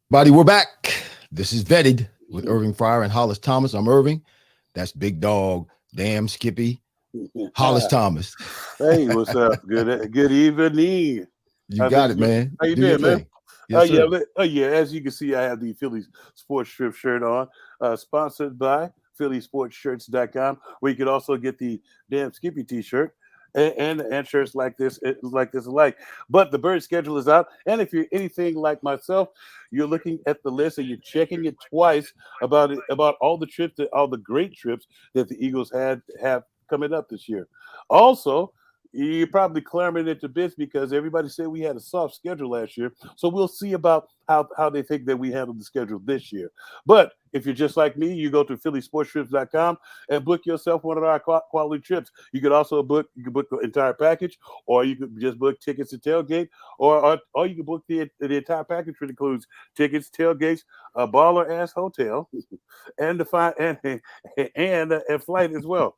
Buddy, we're back. This is Vetted with Irving Fryar and Hollis Thomas. I'm Irving. That's Big Dog, Damn Skippy, Hollis Thomas. Hey, what's up? Good evening. You got it, man. How you Do your doing, man? thing. Yes, sir. Yeah. As you can see, I have the Philly Sports Strip shirt on, sponsored by PhillySportsShirts.com, where you can also get the Damn Skippy T-shirt and shirts like this alike. But the bird schedule is out, and if you're anything like myself, you're looking at the list and you're checking it twice about all all the great trips that the Eagles have coming up this year. Also, you're probably clamoring into bits because everybody said we had a soft schedule last year. So we'll see about how they think that we handled the schedule this year. But if you're just like me, you go to PhillySportsTrips.com and book yourself one of our quality trips. You could also book the entire package, or you could just book tickets to tailgate, or you can book the entire package, which includes tickets, tailgates, a baller ass hotel, and a flight as well.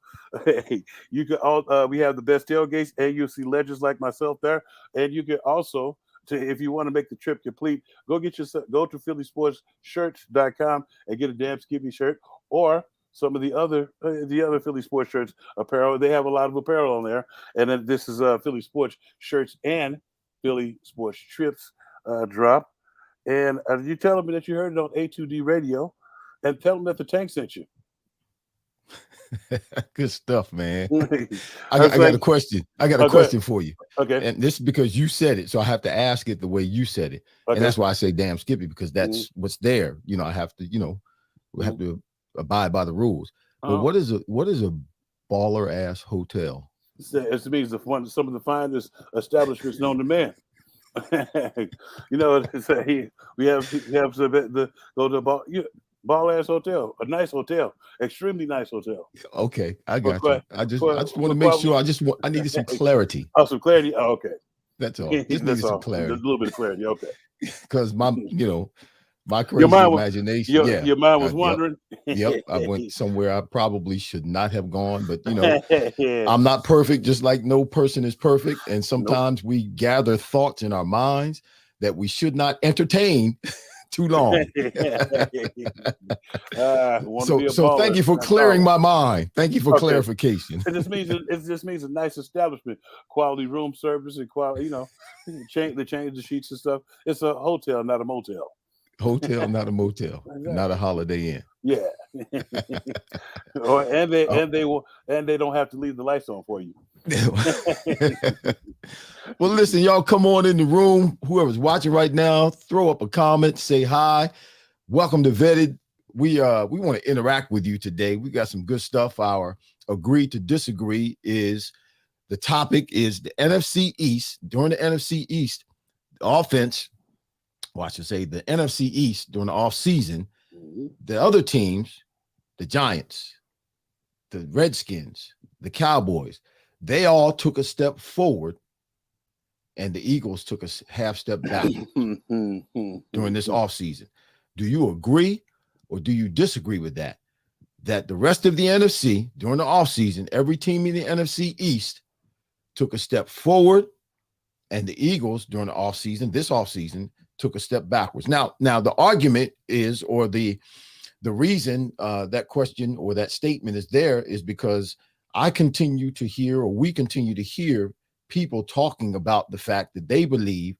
You can all we have the best tailgates, and you'll see legends like myself there, and you can also. If you want to make the trip complete, go to PhillySportsShirts.com and get a Damn Skippy shirt, or some of the other Philly Sports Shirts apparel. They have a lot of apparel on there, and then this is Philly Sports Shirts and Philly Sports Trips drop. And you tell them that you heard it on A2D radio, and tell them that the tank sent you. Good stuff, man. I I was got a like, question. I got a oh, go ahead. question for you. Okay, And this is because you said it. So I have to ask it the way you said it. And okay. that's why I say damn Skippy, because Mhm, that's what's there. I have to, we have mhm. to abide by the rules. But Uh, what is a baller ass hotel? it means some of the finest establishments known to man. We have the go to ball ass hotel, a nice hotel, extremely nice hotel. Okay, I For got you. quite I just want for to make quite sure. I needed some clarity. oh, some clarity. Oh, okay, That's all. Just needed that's some all. A clarity little bit of clarity. Okay. because my Your crazy mind was imagination. Yeah. your mind was Yep. wandering. Yep. I went somewhere I probably should not have gone, but I'm not perfect, just like no person is perfect. And Nope. sometimes we gather thoughts in our minds that we should not entertain too long. Want to so be a so thank baller, you for not taller. clearing my mind. Thank you for Okay. clarification. It just means a nice establishment, quality room service, and quality. They change the sheets and stuff. It's a hotel, not a motel. Hotel, not a motel, not a Exactly. Holiday Inn. Yeah. Or and they Oh. and they will and they don't have to leave the lights on for you. Well, listen, y'all come on in the room. Whoever's watching right now, throw up a comment, say hi. Welcome to Vetted. We want to interact with you today. We got some good stuff. Our agree to disagree is the topic is the NFC East. During the NFC East, the offense, well, I should say the NFC East during the offseason, Mhm. the other teams, the Giants, the Redskins, the Cowboys, they all took a step forward, and the Eagles took a half step back during this offseason. Do you agree or do you disagree with that? That the rest of the NFC during the offseason, every team in the NFC East took a step forward, and the Eagles during the offseason, this offseason, took a step backwards. Now the argument is, or the reason that question or that statement is there is because I continue to hear, or we continue to hear people talking about the fact that they believe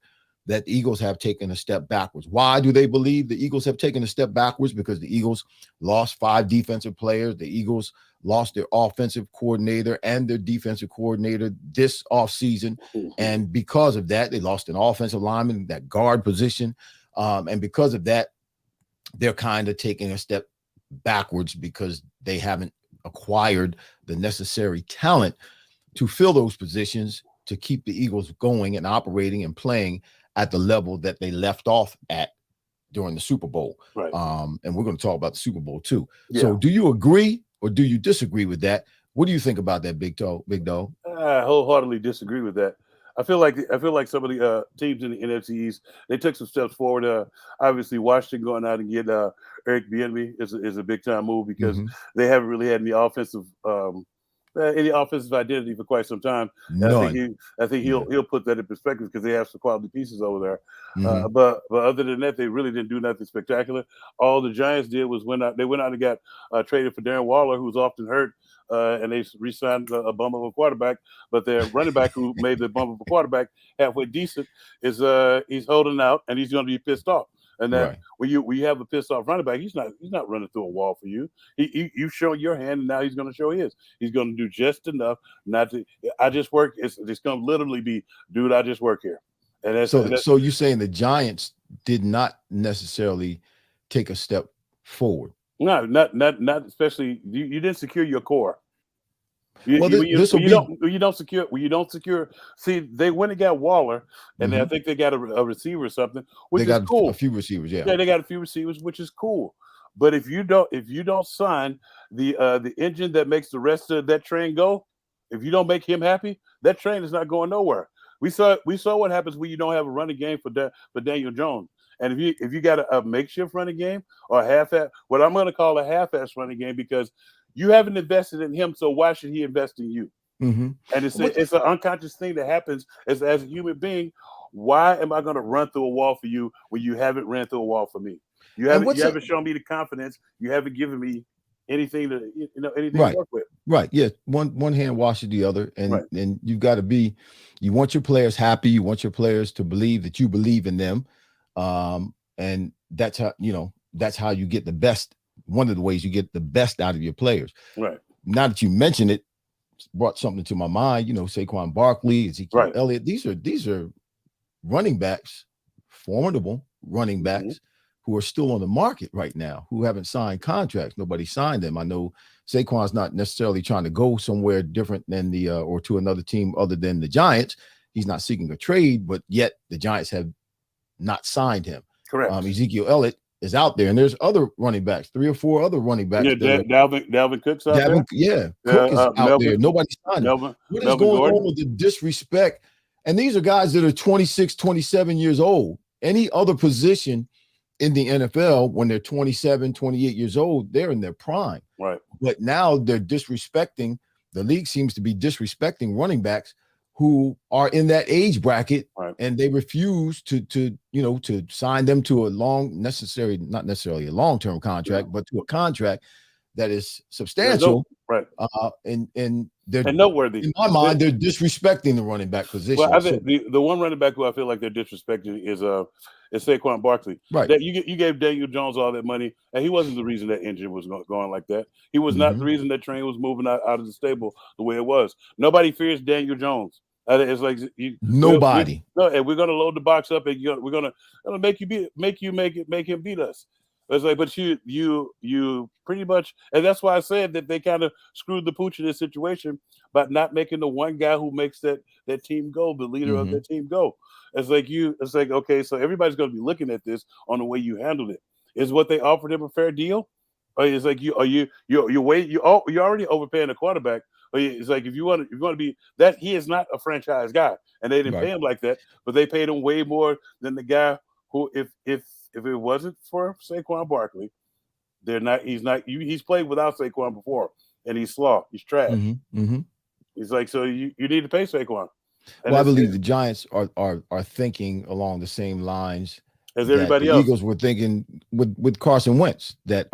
that the Eagles have taken a step backwards. Why do they believe the Eagles have taken a step backwards? Because the Eagles lost 5 defensive players. The Eagles lost their offensive coordinator and their defensive coordinator this offseason. And because of that, they lost an offensive lineman, that guard position. And because of that, they're kind of taking a step backwards because they haven't acquired the necessary talent to fill those positions to keep the Eagles going and operating and playing at the level that they left off at during the Super Bowl. Right. And we're going to talk about the Super Bowl too. Yeah. So do you agree or do you disagree with that? What do you think about that, Big Dog? I wholeheartedly disagree with that. I feel like some of the teams in the NFC East, they took some steps forward. Obviously, Washington going out and get Eric Bieniemy is a big time move because Mhm. they haven't really had any offensive any offensive identity for quite some time. None. I think he'll put that in perspective because they have some quality pieces over there. Mhm. But other than that, they really didn't do nothing spectacular. All the Giants did was went out and got traded for Darren Waller, who was often hurt, and they re-signed a bum of a quarterback. But their running back, who made the bum of a quarterback halfway decent, is he's holding out and he's going to be pissed off. And that Right. when you have a pissed off running back, he's not running through a wall for you. You show your hand, and now he's going to show his. He's going to do just enough not to. I just work. It's going to literally be, dude, I just work here. And that's so you're saying the Giants did not necessarily take a step forward. no, not especially. You didn't secure your core. Well, this will be when you don't secure. See, they went and got Waller, and I think they got a receiver or something, which they is got cool. a few receivers, yeah. Yeah, they got a few receivers, which is cool. But if you don't sign the engine that makes the rest of that train go, if you don't make him happy, that train is not going nowhere. We saw what happens when you don't have a running game for Daniel Jones. And if you got a makeshift running game or a half-ass, what I'm going to call a half-ass running game, because you haven't invested in him, so why should he invest in you? Mm-hmm. And it's an unconscious thing that happens as a human being. Why am I going to run through a wall for you when you haven't ran through a wall for me? You haven't shown me the confidence. You haven't given me anything to anything to work with. Right. Yeah. One hand washes the other, and you've got to be. You want your players happy. You want your players to believe that you believe in them, and that's how you get the best. One of the ways you get the best out of your players. Right. Now that you mention it, brought something to my mind. Saquon Barkley, Ezekiel Elliott. These are running backs, formidable running backs who are still on the market right now, who haven't signed contracts. Nobody signed them. I know Saquon's not necessarily trying to go somewhere different than or to another team other than the Giants. He's not seeking a trade, but yet the Giants have not signed him. Correct. Ezekiel Elliott is out there, and there's other running backs, 3 or 4 other running backs. Yeah, Dalvin Cook's out there. Yeah, Cook is out there. Nobody's signed him. What is going on with the disrespect? And these are guys that are 26, 27 years old. Any other position in the NFL, when they're 27, 28 years old, they're in their prime. Right. But now they're disrespecting, the league seems to be disrespecting running backs who are in that age bracket, and they refuse to sign them to a not necessarily a long-term contract, but to a contract that is substantial. And they're noteworthy. In my mind, they're disrespecting the running back position. Well, I think the one running back who I feel like they're disrespecting is Saquon Barkley. Right. That you gave Daniel Jones all that money, and he wasn't the reason that engine was going like that. He was not the reason that train was moving out of the stable the way it was. Nobody fears Daniel Jones. It's like nobody. And we're gonna load the box up, and we're gonna make him beat us. It's like, but you pretty much, and that's why I said that they kind of screwed the pooch in this situation by not making the one guy who makes that team go, the leader of that team go. It's like okay, so everybody's gonna be looking at this on the way you handled it. Is what they offered him a fair deal? Or it's like you already overpaying a quarterback. It's like if you want to be that, he is not a franchise guy, and they didn't pay him like that, but they paid him way more than the guy who, if it wasn't for Saquon Barkley, he's played without Saquon before, and he's slaw, he's trash. He's like, so you need to pay Saquon. And I believe the Giants are thinking along the same lines as everybody else. Eagles were thinking with Carson Wentz, that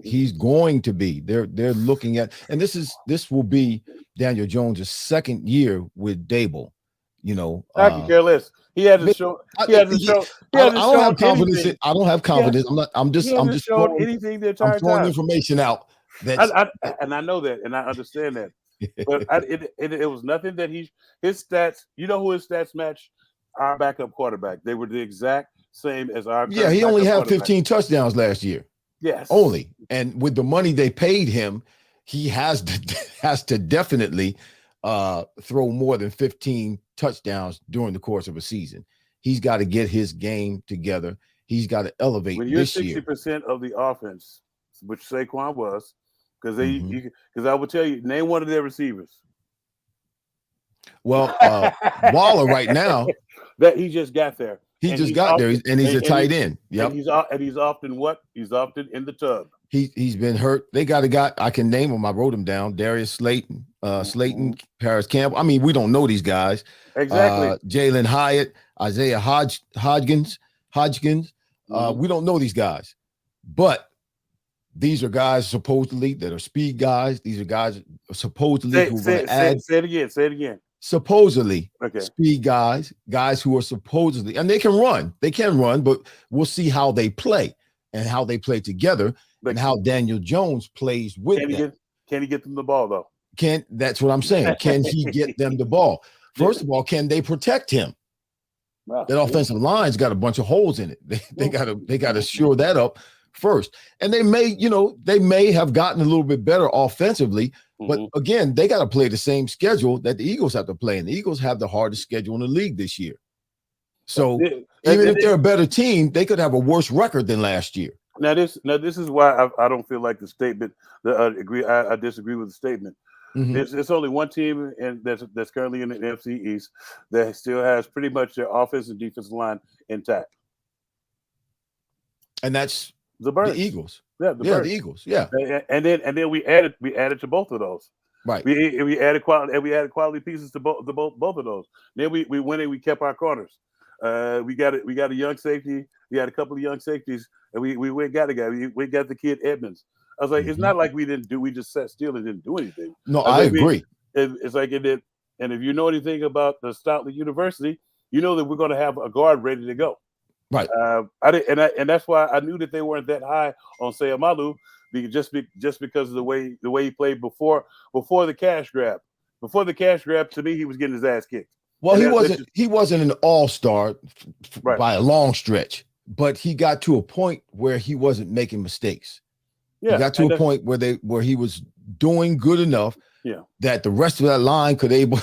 he's going to be. They're looking at, and this will be Daniel Jones' second year with Dable. I can care less. He hasn't shown. I don't have confidence. I don't have confidence. I'm just showing anything the entire time. I'm throwing information out. And I know that, and I understand that. But it was nothing that his stats. You know who his stats match? Our backup quarterback. They were the exact same as our. Yeah, he only had 15 touchdowns last year. Yes, only. And with the money they paid him, he has to definitely throw more than 15 touchdowns during the course of a season. He's got to get his game together. He's got to elevate. When you're 60% of the offense, which Saquon was, because I will tell you, name one of their receivers. Well, Waller right now. That he just got there. He just got there, and he's a tight end. Yep. And he's often what? He's often in the tub. He's been hurt. They got a guy, I can name him. I wrote him down. Darius Slayton, Paris Campbell. I mean, we don't know these guys. Exactly. Jalen Hyatt, Isaiah Hodgkins. We don't know these guys, but these are guys supposedly that are speed guys. These are guys supposedly who are going to add. Say it again. Supposedly, speed guys who are supposedly, and they can run, but we'll see how they play and how they play together and how Daniel Jones plays with them. Can he get them the ball though? That's what I'm saying. Can he get them the ball? First of all, can they protect him? Wow. That offensive line's got a bunch of holes in it. They gotta shore that up first. And they may have gotten a little bit better offensively, but again, they got to play the same schedule that the Eagles have to play. And the Eagles have the hardest schedule in the league this year. So even if they're a better team, they could have a worse record than last year. Now this is why I don't feel like the statement that I disagree with the statement. There's only one team that's currently in the NFC East that still has pretty much their offensive and defensive line intact. And that's the Birds. The Eagles. Yeah, the Eagles. Yeah. And then we added to both of those. Right. We added quality pieces to both of those. Then we went and we kept our corners. We got a young safety. We had a couple of young safeties, and we went and got a guy. We got the kid Edmonds. I was like, it's not like we just sat still and didn't do anything. No, I agree. It's like it did. And if you know anything about the Stoutland University, you know that we're going to have a guard ready to go. Right. And that's why I knew that they weren't that high on Sayamalu, just because of the way he played before the cash grab. Before the cash grab, to me, he was getting his ass kicked. Well, he wasn't an all-star by a long stretch, but he got to a point where he wasn't making mistakes. Yeah, he got to a point where he was doing good enough that the rest of that line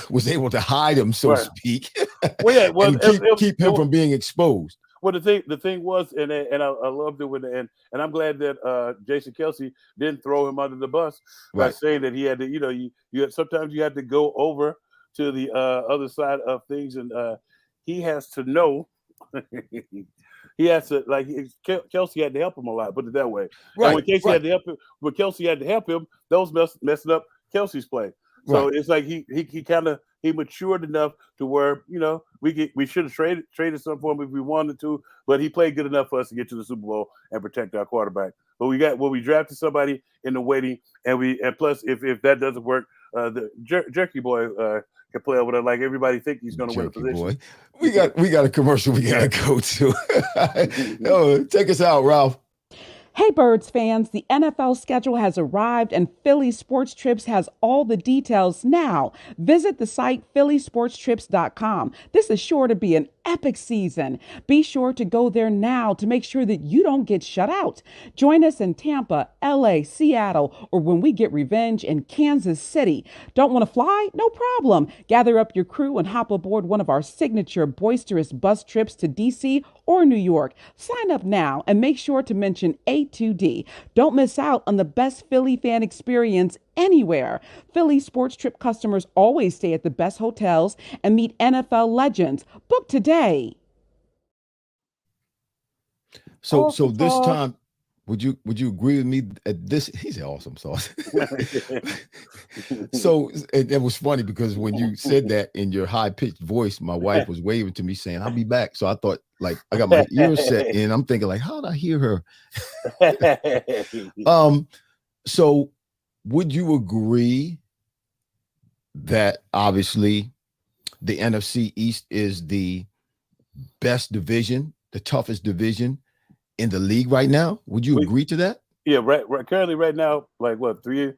was able to hide him, so to speak. And keep him from being exposed. Well, the thing was, and I loved it and I'm glad that Jason Kelsey didn't throw him under the bus by saying that he had to, you sometimes you had to go over to the other side of things, and he has to know. He has to Kelsey had to help him a lot. Put it that way. Right. And when Kelsey had to help him, those messing up Kelsey's play. So it's like he matured enough to where we should have traded some for him if we wanted to, but he played good enough for us to get to the Super Bowl and protect our quarterback. But we drafted somebody in the waiting, and plus if that doesn't work, the Jerky Boy can play over there like everybody think he's going to win a position. Boy. We got a commercial we got to go to. Take us out, Ralph. Hey, Birds fans, the NFL schedule has arrived and Philly Sports Trips has all the details now. Visit the site phillysportstrips.com. This is sure to be an epic season. Be sure to go there now to make sure that you don't get shut out. Join us in Tampa, LA, Seattle, or when we get revenge in Kansas City. Don't want to fly? No problem. Gather up your crew and hop aboard one of our signature boisterous bus trips to DC or New York. Sign up now and make sure to mention A2D. Don't miss out on the best Philly fan experience anywhere. Philly Sports Trip customers always stay at the best hotels and meet NFL legends. Book today. So this time, would you agree with me at this? He's an awesome sauce. So it was funny because when you said that in your high-pitched voice, my wife was waving to me saying, "I'll be back." So I thought, I got my ears set in. I'm thinking, how did I hear her? So would you agree that obviously the NFC East is the best division, the toughest division in the league right now? Would you agree to that? Yeah, right. Currently, right now, 3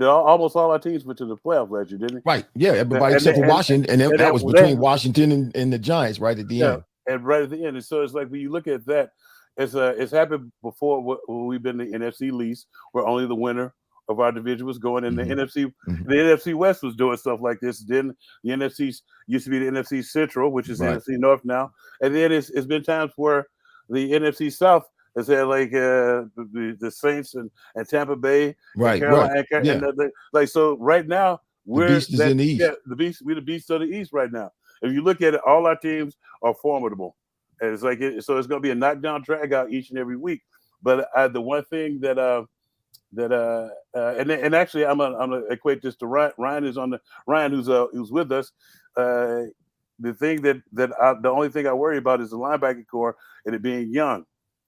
almost all our teams went to the playoffs last year, didn't they? Right. Yeah, everybody except for Washington, and that was between Washington and the Giants right at the end. And right at the end, and so it's like when you look at that, it's happened before when we've been in the NFC East, where only the winner of our division was going, and the NFC, the NFC West was doing stuff like this. Then the NFC used to be the NFC Central, which is the NFC North now, and then it's been times where the NFC South has had the Saints and Tampa Bay, right? And so right now we're the beast is in the East. Yeah, we're the beast of the East right now. If you look at it, all our teams are formidable. And it's like so it's going to be a knockdown drag out each and every week. But the one thing that and actually I'm gonna equate this to Ryan. Ryan who's with us. The thing the only thing I worry about is the linebacking core and it being young.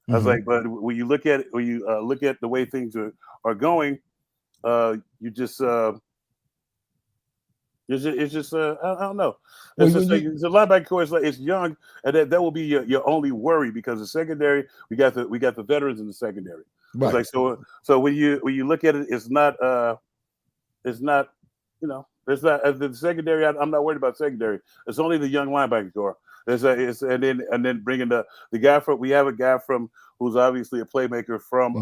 I was like, but when you look at the way things are going, you just it's just I don't know. It's just like the linebacker core is like it's young, and that will be your only worry because the secondary we got the veterans in the secondary. Right. It's like so when you look at it, it's not it's not the secondary. I'm not worried about secondary. It's only the young linebacker core. And then bringing the guy from we have a guy from who's obviously a playmaker from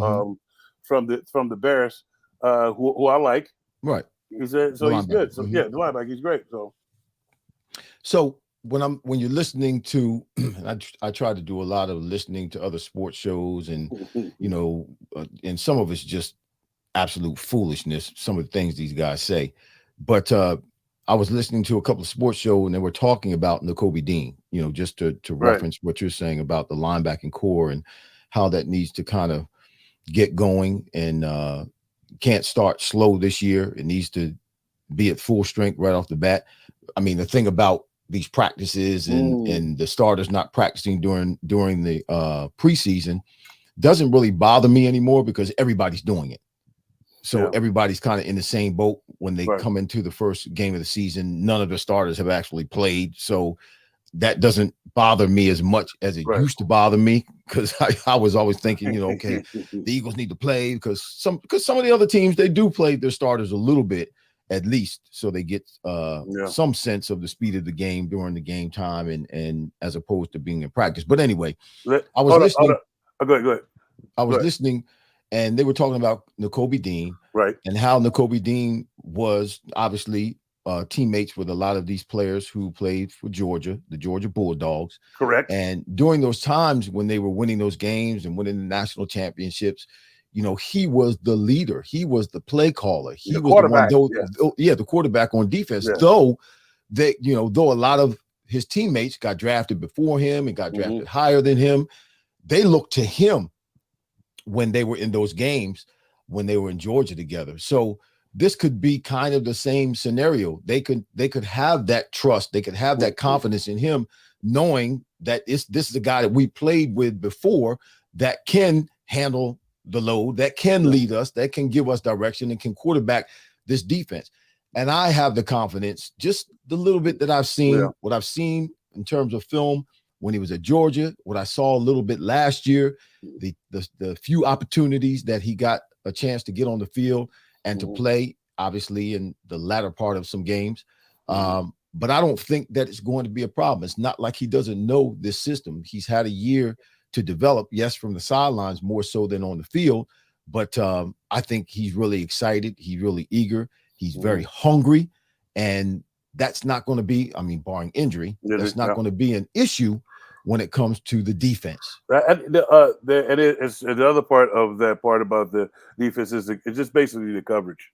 the Bears who I like. Right. He's good. So the linebacker, he's great. So when you're listening to, I try to do a lot of listening to other sports shows, and and some of it's just absolute foolishness. Some of the things these guys say, but I was listening to a couple of sports shows, and they were talking about Nakobe Dean. Just to reference what you're saying about the linebacking core and how that needs to kind of get going and can't start slow this year. It needs to be at full strength right off the bat. I mean, the thing about these practices and the starters not practicing during the preseason doesn't really bother me anymore because everybody's doing it. So everybody's kind of in the same boat when they come into the first game of the season. None of the starters have actually played. So that doesn't bother me as much as it used to bother me, because I was always thinking, okay, the Eagles need to play because some of the other teams, they do play their starters a little bit at least, so they get some sense of the speed of the game during the game time and as opposed to being in practice. But anyway, I was listening. Go ahead. I was listening, and they were talking about Nakobe Dean, and how Nakobe Dean was obviously teammates with a lot of these players who played for Georgia, the Georgia Bulldogs. Correct. And during those times when they were winning those games and winning the national championships, he was the leader. He was the play caller. He was the quarterback on defense. Though though a lot of his teammates got drafted before him and got drafted higher than him, they looked to him when they were in those games, when they were in Georgia together. So this could be kind of the same scenario. They could have that trust. They could have that confidence in him, knowing that this is a guy that we played with before that can handle the load, that can lead us, that can give us direction and can quarterback this defense. And I have the confidence, just the little bit that I've seen, what I've seen in terms of film when he was at Georgia, what I saw a little bit last year, the few opportunities that he got a chance to get on the field and to play, obviously, in the latter part of some games. But I don't think that it's going to be a problem. It's not like he doesn't know this system. He's had a year to develop, yes, from the sidelines more so than on the field. But I think he's really excited. He's really eager. He's very hungry. And that's not going to be, barring injury, that's not going to be an issue when it comes to the defense. And the other part of that part about the defense is it's just basically the coverage.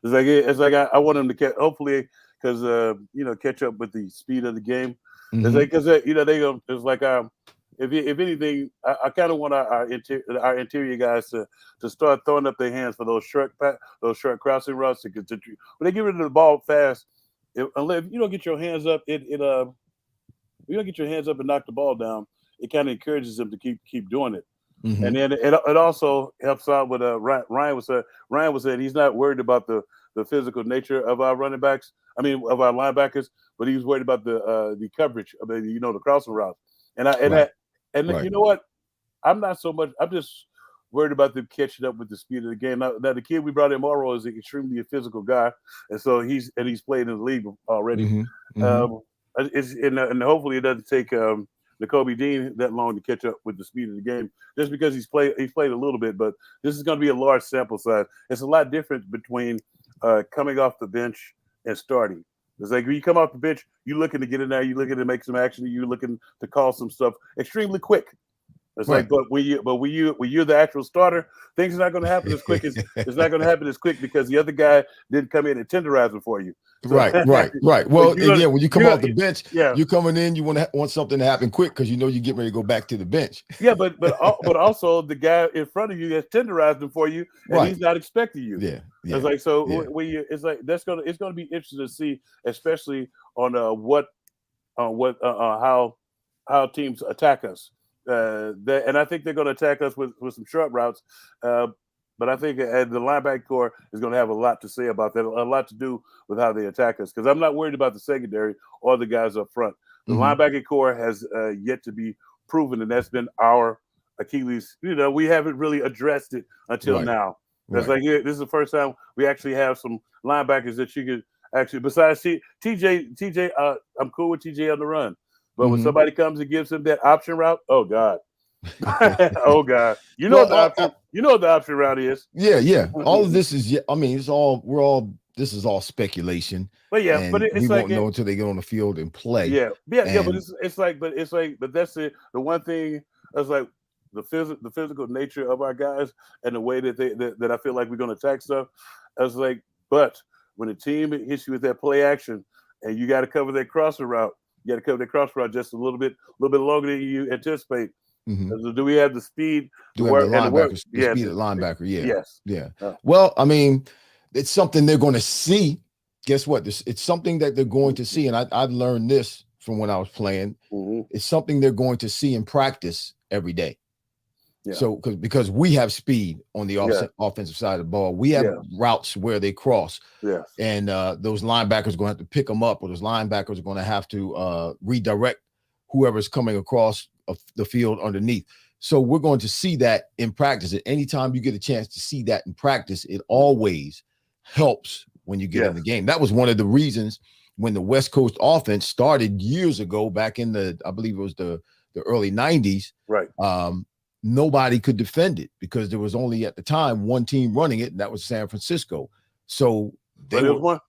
It's like I want him to catch, hopefully, because catch up with the speed of the game. It's like because it's like if anything, I kind of want our interior guys to start throwing up their hands for those short crossing routes when they get rid of the ball fast. Unless you don't get your hands up, you don't get your hands up and knock the ball down, it kind of encourages them to keep doing it. And then it also helps out with Ryan was saying he's not worried about the physical nature of our running backs. Of our linebackers, but he was worried about the coverage. The crossing routes. You know what? I'm not so much. I'm just worried about them catching up with the speed of the game. Now the kid we brought in, Morrow, is an extremely physical guy, and so he's played in the league already. And hopefully it doesn't take Nakobe Dean that long to catch up with the speed of the game, just because he's played a little bit. But this is going to be a large sample size. It's a lot different between coming off the bench and starting. It's like when you come off the bench, you're looking to get in there, you're looking to make some action, you're looking to call some stuff extremely quick. It's Right. like, but when you're the actual starter, things are not going to happen as quick as it's not going to happen as quick because the other guy didn't come in and tenderize it for you. So, Right. Well, and when you come off the bench, yeah, you're coming in, you want something to happen quick because you know you get ready to go back to the bench. yeah, but also the guy in front of you has tenderized them for you, and Right. he's not expecting you. Yeah. It's like so Yeah. when you, it's like it's gonna be interesting to see, especially on how teams attack us. And I think they're going to attack us with some short routes. But I think the linebacker core is going to have a lot to say about that, a lot to do with how they attack us. Because I'm not worried about the secondary or the guys up front. The linebacker core has yet to be proven, and that's been our Achilles. We haven't really addressed it until now. It's like this is the first time we actually have some linebackers that you could actually. Besides TJ, I'm cool with TJ on the run. But when somebody comes and gives him that option route, oh God, oh God, you know what the option route is. Yeah. All of this is, I mean, this is all speculation. But yeah, and but it's we like won't know until they get on the field and play. Yeah. But that's it. The one thing that's like the physical nature of our guys and the way that that I feel like we're going to attack stuff. I was like, but when a team hits you with that play action and you got to cover that crosser route. You got to cover the cross route just a little bit longer than you anticipate. Do we have the speed? Do we have the linebacker? Speed at linebacker? Yeah. Yes. Yeah. Well, I mean, it's something they're going to see. Guess what? It's something that they're going to see, and I've learned this from when I was playing. It's something they're going to see in practice every day. Yeah. So because we have speed on the offensive side of the ball, we have routes where they cross. Yes. And those linebackers are going to have to pick them up, or those linebackers are going to have to redirect whoever's coming across the field underneath. So we're going to see that in practice. At any time you get a chance to see that in practice, it always helps when you get in the game. That was one of the reasons when the West Coast offense started years ago, back in I believe it was the early 90s. Right. Nobody could defend it because there was only at the time one team running it, and that was San Francisco. So the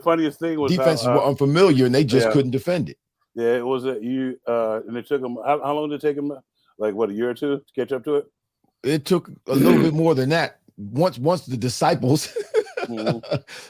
funniest thing was defenses were unfamiliar and they just couldn't defend it. Yeah, it was and it took them. How long did it take them? Like what, a year or two to catch up to it? It took a little bit more than that. Once the disciples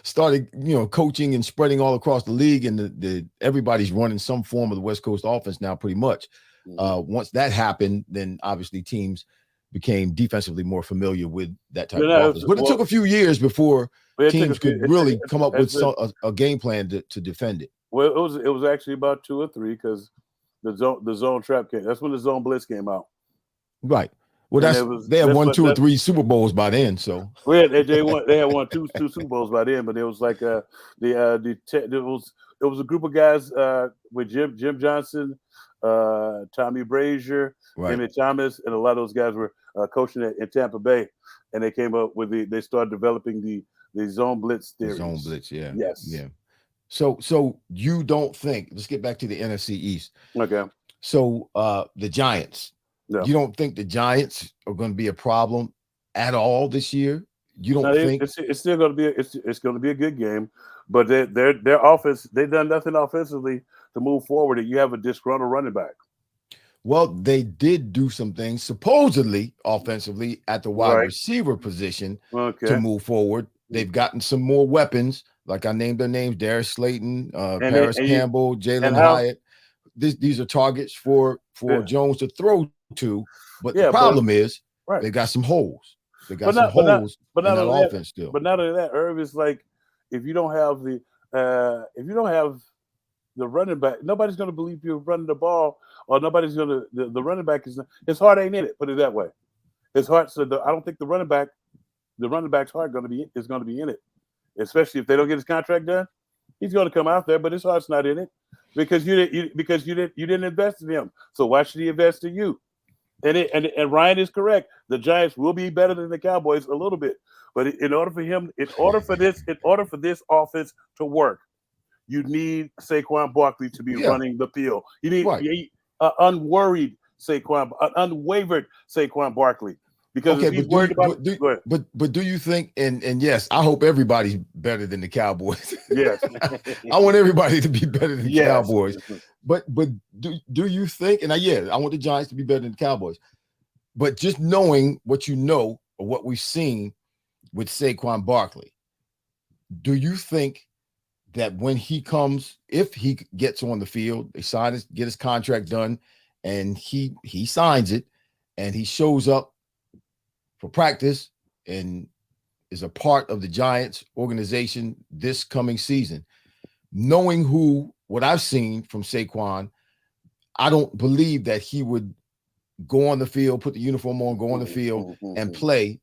started, coaching and spreading all across the league, and everybody's running some form of the West Coast offense now, pretty much. Once that happened, then obviously teams became defensively more familiar with that type of offense. But it took a few years before teams could really come up with a game plan to defend it. Well, it was actually about 2 or 3 because the zone trap came. That's when the zone blitz came out. Right. Well, they had won 2 or 3 Super Bowls by then. So they had won two Super Bowls by then, but it was like it was a group of guys with Jim Johnson, Tommy Brazier, Emmett Thomas, and a lot of those guys were coaching in Tampa Bay, and they came up with they started developing the zone blitz theory. Zone blitz, yeah. Yes. Yeah. So you don't think, let's get back to the NFC East. Okay. So the Giants, you don't think the Giants are going to be a problem at all this year? You don't think it's still going to be it's going to be a good game, but their offense, they've done nothing offensively to move forward, and you have a disgruntled running back. Well, they did do some things supposedly offensively at the wide receiver position to move forward. They've gotten some more weapons, like I named their names: Darius Slayton, Paris Campbell, Jalen Hyatt. These are targets for Jones to throw to, but the problem is they got some holes. They got some holes in that offense still. But not only that, Irv, is like if you don't have the running back, nobody's going to believe you're running the ball, or nobody's going to. The running back his heart ain't in it. Put it that way. His heart. So I don't think the running back's heart is going to be in it, especially if they don't get his contract done. He's going to come out there, but his heart's not in it because you didn't invest in him. So why should he invest in you? And Ryan is correct. The Giants will be better than the Cowboys a little bit, but in order for this offense to work, you need Saquon Barkley to be running the field. You need unworried Saquon, unwavered Saquon Barkley. Because Okay, if he's worried about it, go ahead. but do you think, and yes, I hope everybody's better than the Cowboys. Yes. I want everybody to be better than the Yes. Cowboys. But do you think, and I want the Giants to be better than the Cowboys. But just knowing what you know or what we've seen with Saquon Barkley, do you think that when he comes, if he gets on the field, they get his contract done, and he signs it, and he shows up for practice and is a part of the Giants organization this coming season, knowing what I've seen from Saquon, I don't believe that he would go on the field, put the uniform on, go on the field and play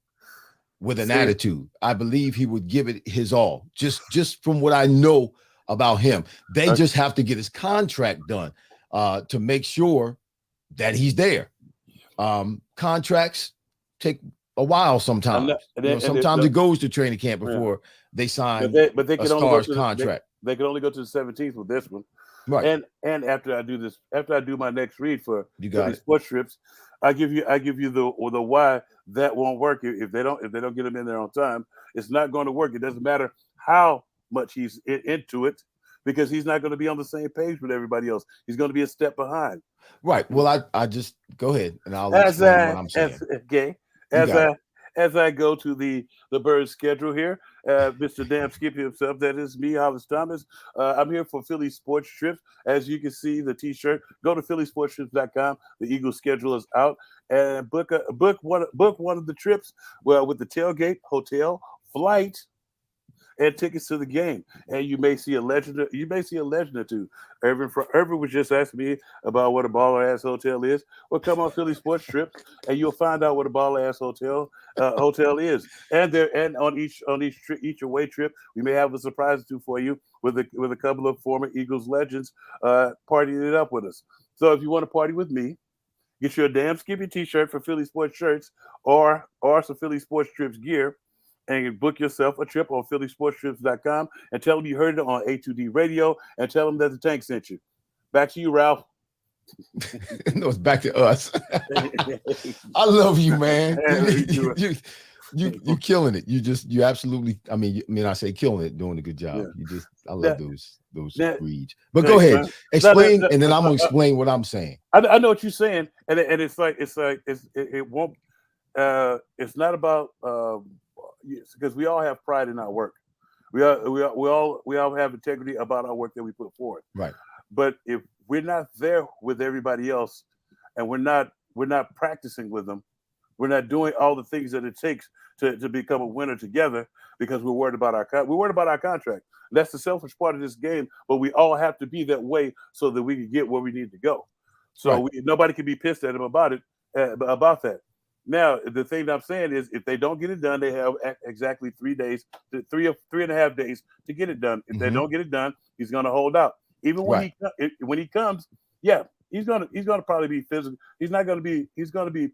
with an attitude. I believe he would give it his all. Just from what I know about him, they just have to get his contract done to make sure that he's there. Contracts take a while sometimes. Sometimes it goes to training camp before they sign but they a can star's contract. They can only go to the 17th with this one. Right. And after I do my next read for the sports trips, I give you the why that won't work if they don't get him in there on time. It's not going to work. It doesn't matter how much he's into it, because he's not going to be on the same page with everybody else. He's going to be a step behind. Right. Well, I just go ahead and I'll explain what I'm saying. As I go to the Birds schedule here, Mr. Damn Skippy himself, that is me, Hollis Thomas. I'm here for Philly Sports Trips. As you can see, the T-shirt. Go to phillysportstrips.com. The Eagles schedule is out, and book one of the trips. Well, with the tailgate, hotel, flight, and tickets to the game. And you may see a legend. You may see a legend or two. Irving was just asking me about what a baller ass hotel is. Well, come on Philly Sports Trips, and you'll find out what a baller ass hotel is. And on each away trip, we may have a surprise or two for you with a couple of former Eagles legends partying it up with us. So if you want to party with me, get your damn Skippy T-shirt for Philly Sports Shirts or some Philly Sports Trips gear, and book yourself a trip on phillysportstrips.com and tell them you heard it on A2D radio, and tell them that the Tank sent you. Back to you, Ralph. No, it's back to us. I love you, man. You killing it. You absolutely. I mean, I say killing it, doing a good job. Yeah. I love those reads. But go ahead, explain, and then I'm gonna explain what I'm saying. I know what you're saying, and it won't. It's not about. Because we all have pride in our work. We all have integrity about our work that we put forward. Right. But if we're not there with everybody else, and we're not practicing with them, we're not doing all the things that it takes to become a winner together, because we're worried about our contract. That's the selfish part of this game. But we all have to be that way so that we can get where we need to go. So nobody can be pissed at him about that. Now, the thing that I'm saying is, if they don't get it done, they have exactly 3 days, 3.5 days to get it done. If they don't get it done, he's going to hold out. Even when he comes, he's going to probably be physical. He's going to be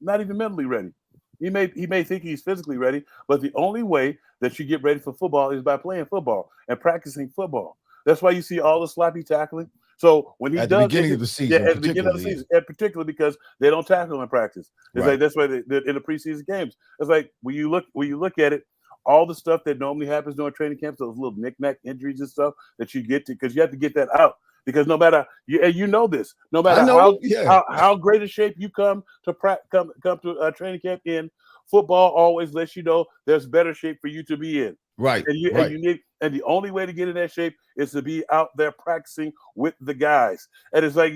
not even mentally ready. He may think he's physically ready, but the only way that you get ready for football is by playing football and practicing football. That's why you see all the sloppy tackling. So when he at the beginning of the season, at the beginning of the season, particularly because they don't tackle in practice. It's like that's why they're in the preseason games. It's like when you look at it, all the stuff that normally happens during training camps, those little knick-knack injuries and stuff that you get to, because you have to get that out. Because no matter no matter how great a shape you come to training camp in, football always lets you know there's better shape for you to be in. Right. And the only way to get in that shape is to be out there practicing with the guys. And it's like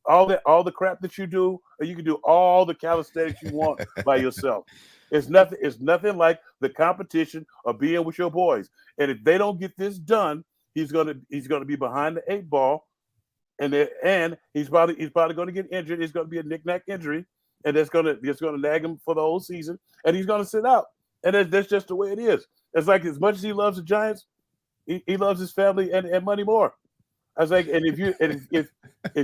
all the crap that you do, you can do all the calisthenics you want by yourself. It's nothing like the competition of being with your boys. And if they don't get this done, he's gonna be behind the 8 ball, and he's probably going to get injured. It's going to be a knick-knack injury, and it's going to nag him for the whole season, and he's going to sit out. And that's just the way it is. It's like, as much as he loves the Giants, he loves his family and money more. I was like, and if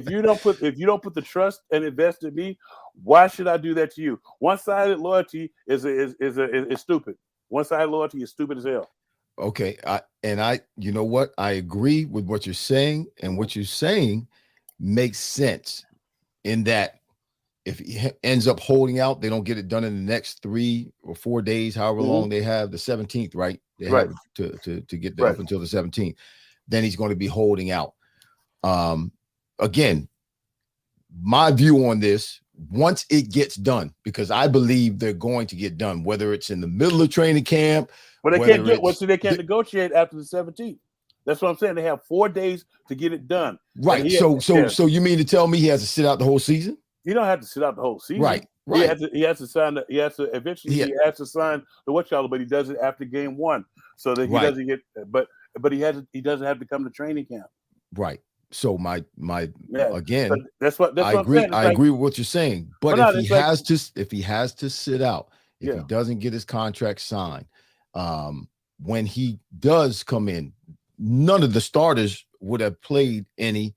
you don't put the trust and invest in me, why should I do that to you? One-sided loyalty is stupid. One-sided loyalty is stupid as hell. Okay, you know what? I agree with what you're saying, and what you're saying makes sense in that if he ends up holding out, they don't get it done in the next 3 or 4 days, however long they have, the 17th, right? They have to get there up until the 17th. Then he's going to be holding out. Again, my view on this, once it gets done, because I believe they're going to get done, whether it's in the middle of training camp. But they can't they can't negotiate after the 17th. That's what I'm saying. They have 4 days to get it done. Right. So you mean to tell me he has to sit out the whole season? You don't have to sit out the whole season. Right. He has to sign. He has to sign the but he does it after game 1, so that he doesn't get. But he doesn't have to come to training camp. Right. So my again, but that's what I agree. I agree with what you're saying. But if he has to sit out, if he doesn't get his contract signed, when he does come in, none of the starters would have played any.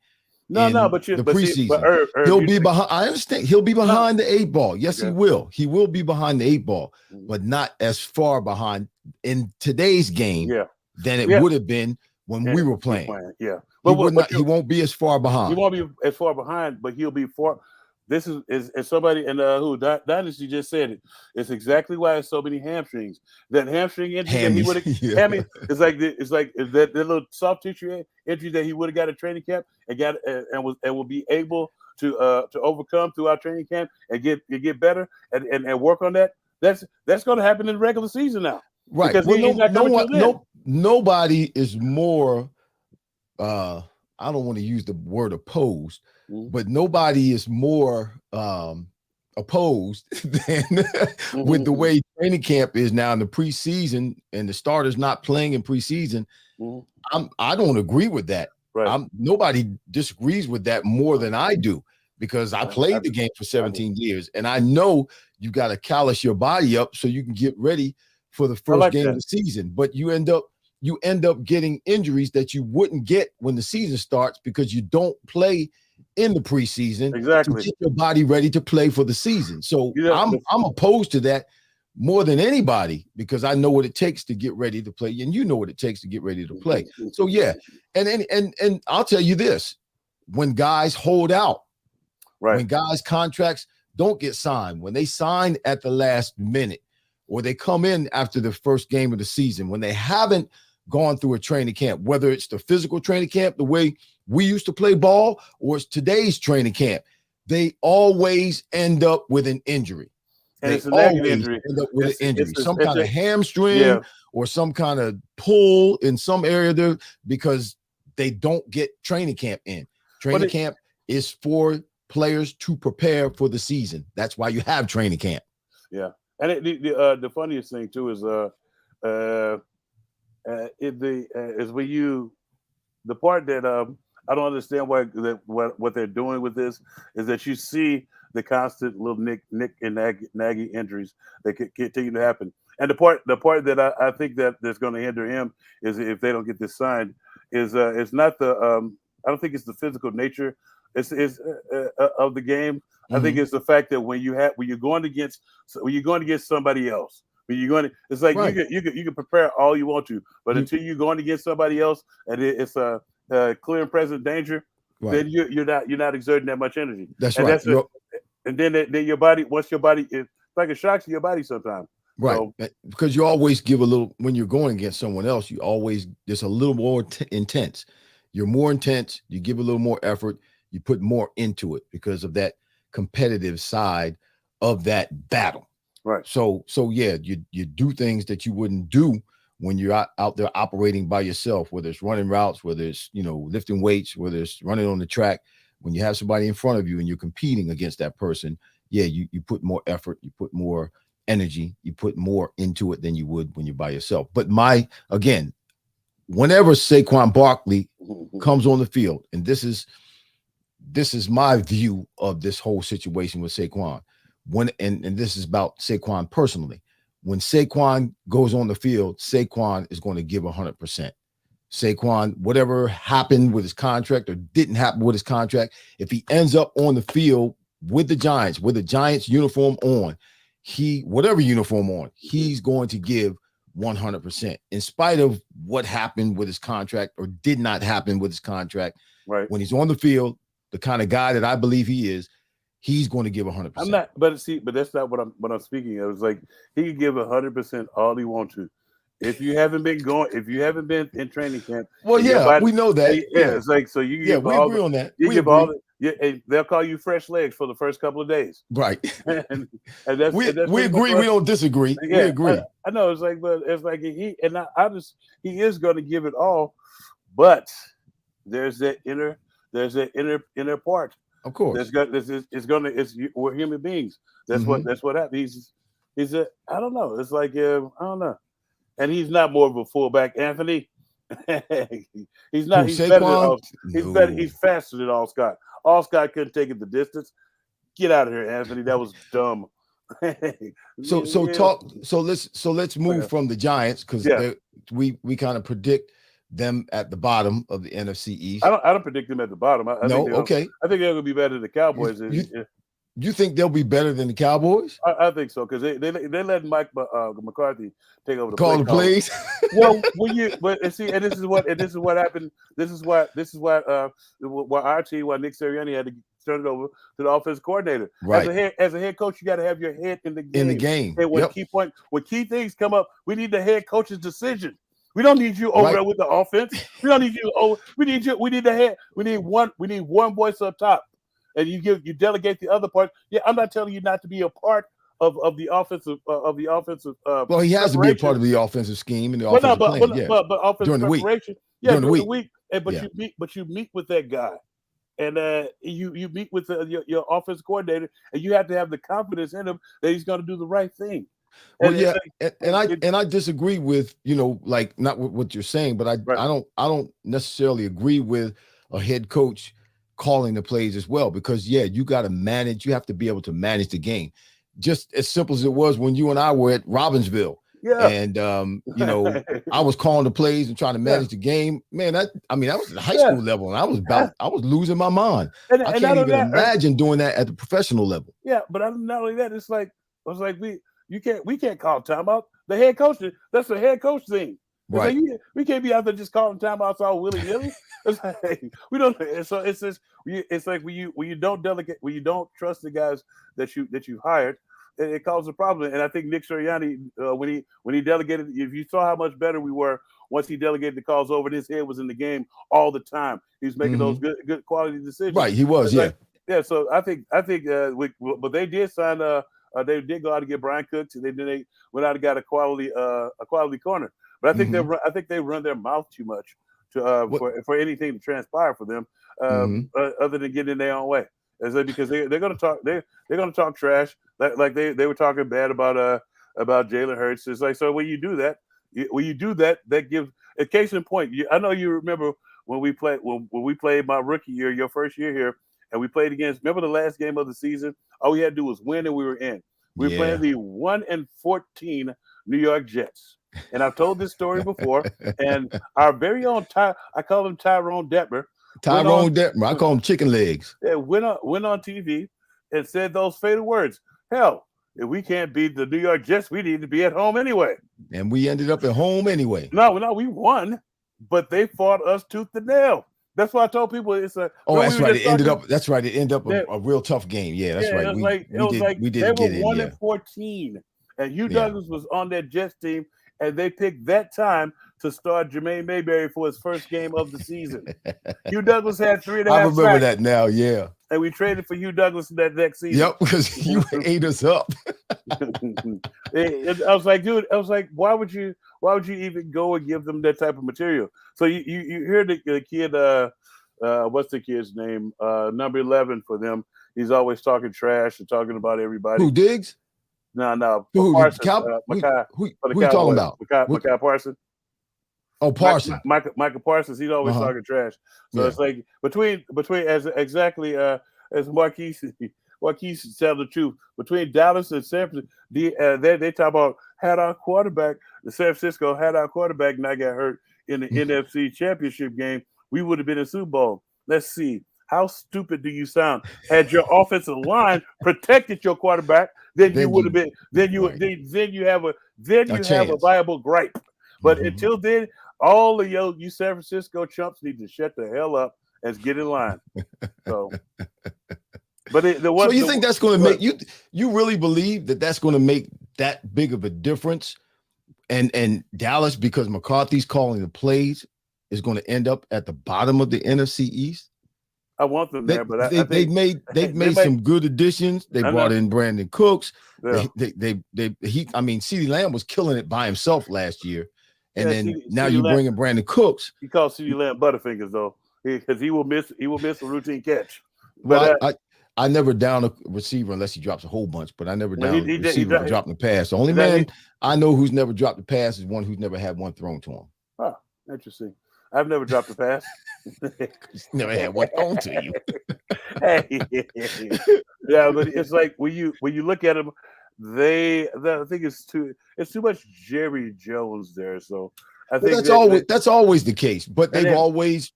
But the preseason. He'll be behind. I understand. He'll be behind the 8 ball. Yes, he will. He will be behind the 8 ball, but not as far behind in today's game than it would have been when we were playing. He won't be as far behind. He won't be as far behind, but he'll be far. This is somebody and who Dynasty just said it. It's exactly why there's so many hamstrings. That hamstring injury that he would have. It's like that little soft tissue injury that he would have got at training camp and will be able to overcome throughout training camp and get better and work on that. That's going to happen in the regular season now. Right. Well, nobody is more. I don't want to use the word opposed, but nobody is more opposed than with the way training camp is now in the preseason and the starters not playing in preseason. I don't agree with that. Right. Nobody disagrees with that more than I do, because I played the game for 17 years and I know you got to callous your body up so you can get ready for the first game of the season. But you end up getting injuries that you wouldn't get when the season starts because you don't play in the preseason to get your body ready to play for the season. So I'm opposed to that more than anybody, because I know what it takes to get ready to play, and you know what it takes to get ready to play. So and I'll tell you this: when guys hold out, when guys' contracts don't get signed, when they sign at the last minute, or they come in after the first game of the season, when they haven't gone through a training camp, whether it's the physical training camp, the way we used to play ball, or it's today's training camp, they always end up with an injury. And it's a negative injury. End up with an injury, some kind of hamstring or some kind of pull in some area there, because they don't get training camp in. Training camp is for players to prepare for the season. That's why you have training camp. Yeah. And the funniest thing too is the part that I don't understand what they're doing with this is that you see the constant little nick and naggy injuries that continue to happen. And the part that I think that that's going to hinder him is, if they don't get this signed, is it's not the I don't think it's the physical nature of the game. I think it's the fact that when you're going against somebody else, it's like you can prepare all you want to, but until you're going against somebody else and it's a clear and present danger, then you're not exerting that much energy. That's right. And then your body, once your body, it's like a shock to your body sometimes. Right. So, because you always give a little, when you're going against someone else, there's a little more intense. You're more intense. You give a little more effort. You put more into it because of that competitive side of that battle. Right. So yeah, you do things that you wouldn't do when you're out there operating by yourself, whether it's running routes, whether it's, lifting weights, whether it's running on the track. When you have somebody in front of you and you're competing against that person, you put more effort, you put more energy, you put more into it than you would when you're by yourself. But whenever Saquon Barkley comes on the field, and this is my view of this whole situation with Saquon, and this is about Saquon personally. When Saquon goes on the field, Saquon is going to give 100%. Saquon, whatever happened with his contract or didn't happen with his contract, if he ends up on the field with the Giants, with the Giants uniform on, whatever uniform on, he's going to give 100%, in spite of what happened with his contract or did not happen with his contract. Right. When he's on the field, the kind of guy that I believe he is, he's going to give I'm 100%. not, but that's not what I'm speaking of. It's like he can give 100% all he wants to. If you haven't been in training camp, Well, and your yeah, body- we know that. yeah, it's like so you Yeah, give we all agree the, on that. you We give agree. all the, yeah, and they'll call you fresh legs for the first couple of days, Right. and that's We pretty much agree. what- We don't disagree. yeah, We agree. I know it's like, but it's like he is going to give it all, but there's that inner part. Of course. We're human beings. That's what happens. He's I don't know. It's like I don't know, and he's not more of a fullback, Anthony. He's not. Who, He's better than Saquon? all. He's No. better. He's faster than All Scott. All Scott couldn't take it the distance. Get out of here, Anthony. That was dumb. So let's move from the Giants because we kind of predict them at the bottom of the NFC East. I don't predict them at the bottom. I think okay. I think they're going to be better than the Cowboys. You think they'll be better than the Cowboys? I think so because they let Mike McCarthy take over the call the plays. Well, this is what happened. This is why our team, why Nick Sirianni had to turn it over to the offensive coordinator. Right. As a head coach, you got to have your head in the game. In the game. And when key things come up, we need the head coach's decision. We don't need you over there with the offense. We don't need you. We need you. We need the head. We need one voice up top, and you delegate the other part. Yeah, I'm not telling you not to be a part of the offensive well, he has to be a part of the offensive scheme and the offensive plan. But offensive preparation. During the week. But you meet with that guy, and you meet with your offensive coordinator, and you have to have the confidence in him that he's going to do the right thing. Well, and I disagree with like not with what you're saying, but I don't necessarily agree with a head coach calling the plays as well because you got to manage. You have to be able to manage the game, just as simple as it was when you and I were at Robbinsville. Yeah, and I was calling the plays and trying to manage the game. Man, that was at the high school level, and I was losing my mind. I can't even imagine doing that at the professional level. Yeah, but not only that, we can't call timeout. The head coach, that's the head coach thing. Right. Like we can't be out there just calling timeouts all willy-nilly. It's like we don't. So it's like when you don't delegate, when you don't trust the guys that you hired, it causes a problem. And I think Nick Sirianni, when he delegated, if you saw how much better we were once he delegated the calls over, and his head was in the game all the time. He was making those good quality decisions. Right, he was. So I think, but they did sign. They did go out and get Brian Cooks, and they went out and got a quality corner. But I think they run their mouth too much for anything to transpire for them, other than getting in their own way. Because they're going to talk trash like they were talking bad about Jalen Hurts. It's like, so when you do that, that gives a case in point. I know you remember when we played my rookie year, your first year here, and we played against. Remember the last game of the season? All we had to do was win, and we were in. We were playing the 1-14 New York Jets. And I've told this story before. And our very own I call him Tyrone Detmer. Detmer. I call him chicken legs. Yeah, went on TV and said those fatal words. Hell, if we can't beat the New York Jets, we need to be at home anyway. And we ended up at home anyway. No, we won, but they fought us tooth and nail. That's why I told people it's a. Oh, that's right. It ended up. That's right. It ended up a real tough game. Yeah, that's right. We didn't get in. They were 1-14, and Hugh Douglas was on that Jets team, and they picked that time to start Jermaine Mayberry for his first game of the season. Hugh Douglas had 3.5 I remember that now. Yeah. And we traded for Hugh Douglas that next season. Yep, because you ate us up. I was like, dude, why would you even go and give them that type of material? So you hear the kid, what's the kid's name? Number 11 for them. He's always talking trash and talking about everybody. Who, Diggs? No. Who Parsons, who you talking about? Micah Parsons. Oh, Parsons. Michael Parsons. He's always talking trash. So it's like between as Marquise tell the truth, between Dallas and San Francisco, they talk about the San Francisco had our quarterback not got hurt in the NFC Championship game, we would have been in Super Bowl. Let's see. How stupid do you sound? Had your offensive line protected your quarterback, then you would have been. Then you have a viable gripe. But until then, all of you San Francisco chumps need to shut the hell up and get in line. So But so you think that's going to make you really believe that that's going to make that big of a difference? And Dallas, because McCarthy's calling the plays, is going to end up at the bottom of the NFC East. I want them there, but they've made some good additions. They brought in Brandon Cooks. Yeah. CeeDee Lamb was killing it by himself last year, and then now you bring in Brandon Cooks. He calls CeeDee Lamb Butterfingers though, because he will miss a routine catch. But well, I never down a receiver unless he drops a whole bunch, but I never down a receiver for dropping the pass. The only man I know who's never dropped the pass is one who's never had one thrown to him. Oh, interesting. I've never dropped a pass. Never had one thrown to you. Hey, yeah, but it's like when you look at them, I think it's too much Jerry Jones there. So I think that's always the case. But they've always,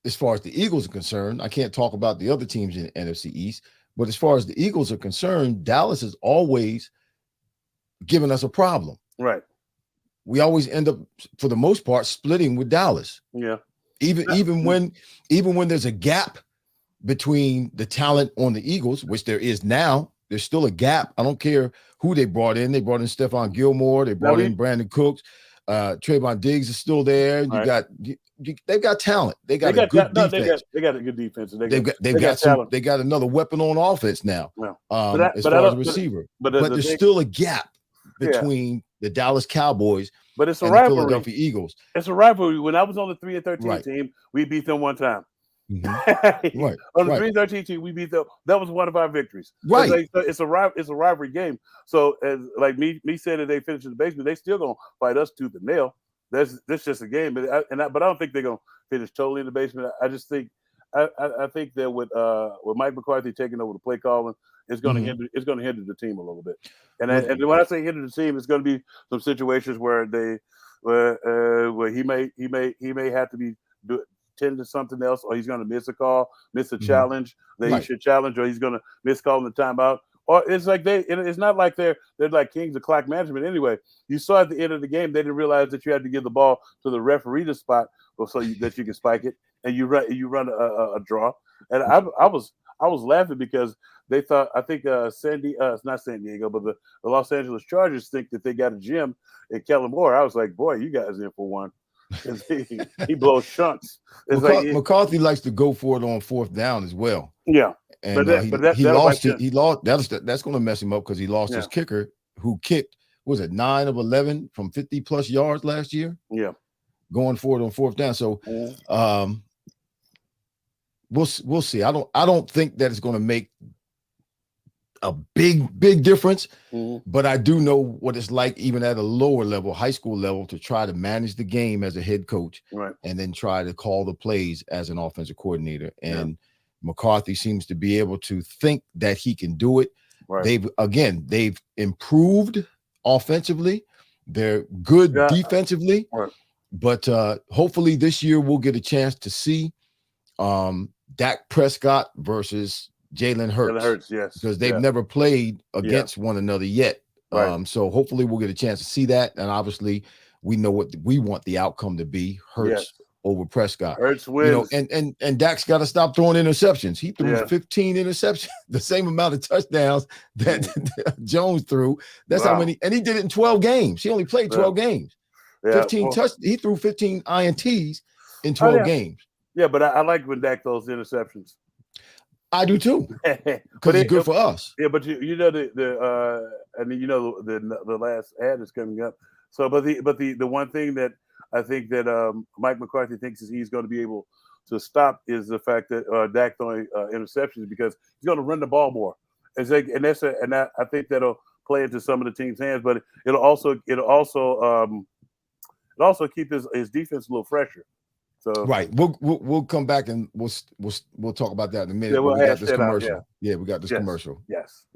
as far as the Eagles are concerned, I can't talk about the other teams in the NFC East, but as far as the Eagles are concerned, Dallas has always given us a problem. Right. We always end up, for the most part, splitting with Dallas. Yeah. Even when there's a gap between the talent on the Eagles, which there is now, there's still a gap. I don't care who they brought in. They brought in Stephon Gilmore. They brought in Brandon Cooks. Trayvon Diggs is still there. They've got talent. They got a good defense. They got a good defense. They got another weapon on offense now. As far as a receiver, but there's still a gap between the Dallas Cowboys and the Philadelphia Eagles. It's a rivalry. When I was on the 3-13 team, we beat them one time. Mm-hmm. Right. On the 3-13 team, we beat them. That was one of our victories. Right. It's a rivalry game. So as like me saying that they finished in the basement, they still gonna fight us tooth and nail. That's just a game. But I don't think they're gonna finish totally in the basement. I just think I think that with Mike McCarthy taking over the play calling, it's going to hinder the team a little bit. And when I say hinder the team, it's going to be some situations where he may have to be tend to something else, or he's going to miss a call, miss a challenge that he should challenge, or he's going to miss calling the timeout. Or it's like it's not like they're like kings of clock management anyway. You saw at the end of the game, they didn't realize that you had to give the ball to the referee to spot that you can spike it, and you run a draw. And I was laughing because they thought, I think it's not San Diego, but the Los Angeles Chargers think that they got a gym in Kellen Moore. I was like, boy, you guys in for one. He blows chunks. McCarthy likes to go for it on fourth down as well. Yeah. And he lost it. He lost. That's going to mess him up because he lost his kicker, who kicked, was it 9 of 11 from 50 plus yards last year? Yeah, going for it on fourth down. So, we'll see. I don't think that it's going to make a big difference, but I do know what it's like, even at a lower level, high school level, to try to manage the game as a head coach, and then try to call the plays as an offensive coordinator. And McCarthy seems to be able to think that he can do it. They've improved offensively. They're good defensively, but hopefully this year we'll get a chance to see Dak Prescott versus Jalen Hurts. Yes, because they've never played against one another yet. So hopefully we'll get a chance to see that. And obviously we know what we want the outcome to be. Hurts over Prescott. Hurts wins. And Dak's got to stop throwing interceptions. He threw 15 interceptions, the same amount of touchdowns that Jones threw. That's how many, and he did it in 12 games. He only played 12 games. 15 he threw 15 INTs in 12 games. Yeah, but I like when Dak throws interceptions. I do too, because it's good for us. Yeah, but you know the last ad is coming up. So, but the one thing that I think that Mike McCarthy thinks he's going to be able to stop is the fact that Dak throwing interceptions, because he's going to run the ball more. I think that'll play into some of the team's hands, but it'll also keep his defense a little fresher. So we'll come back and we'll talk about that in a minute. Yeah, we got this commercial. We got this commercial. Yes.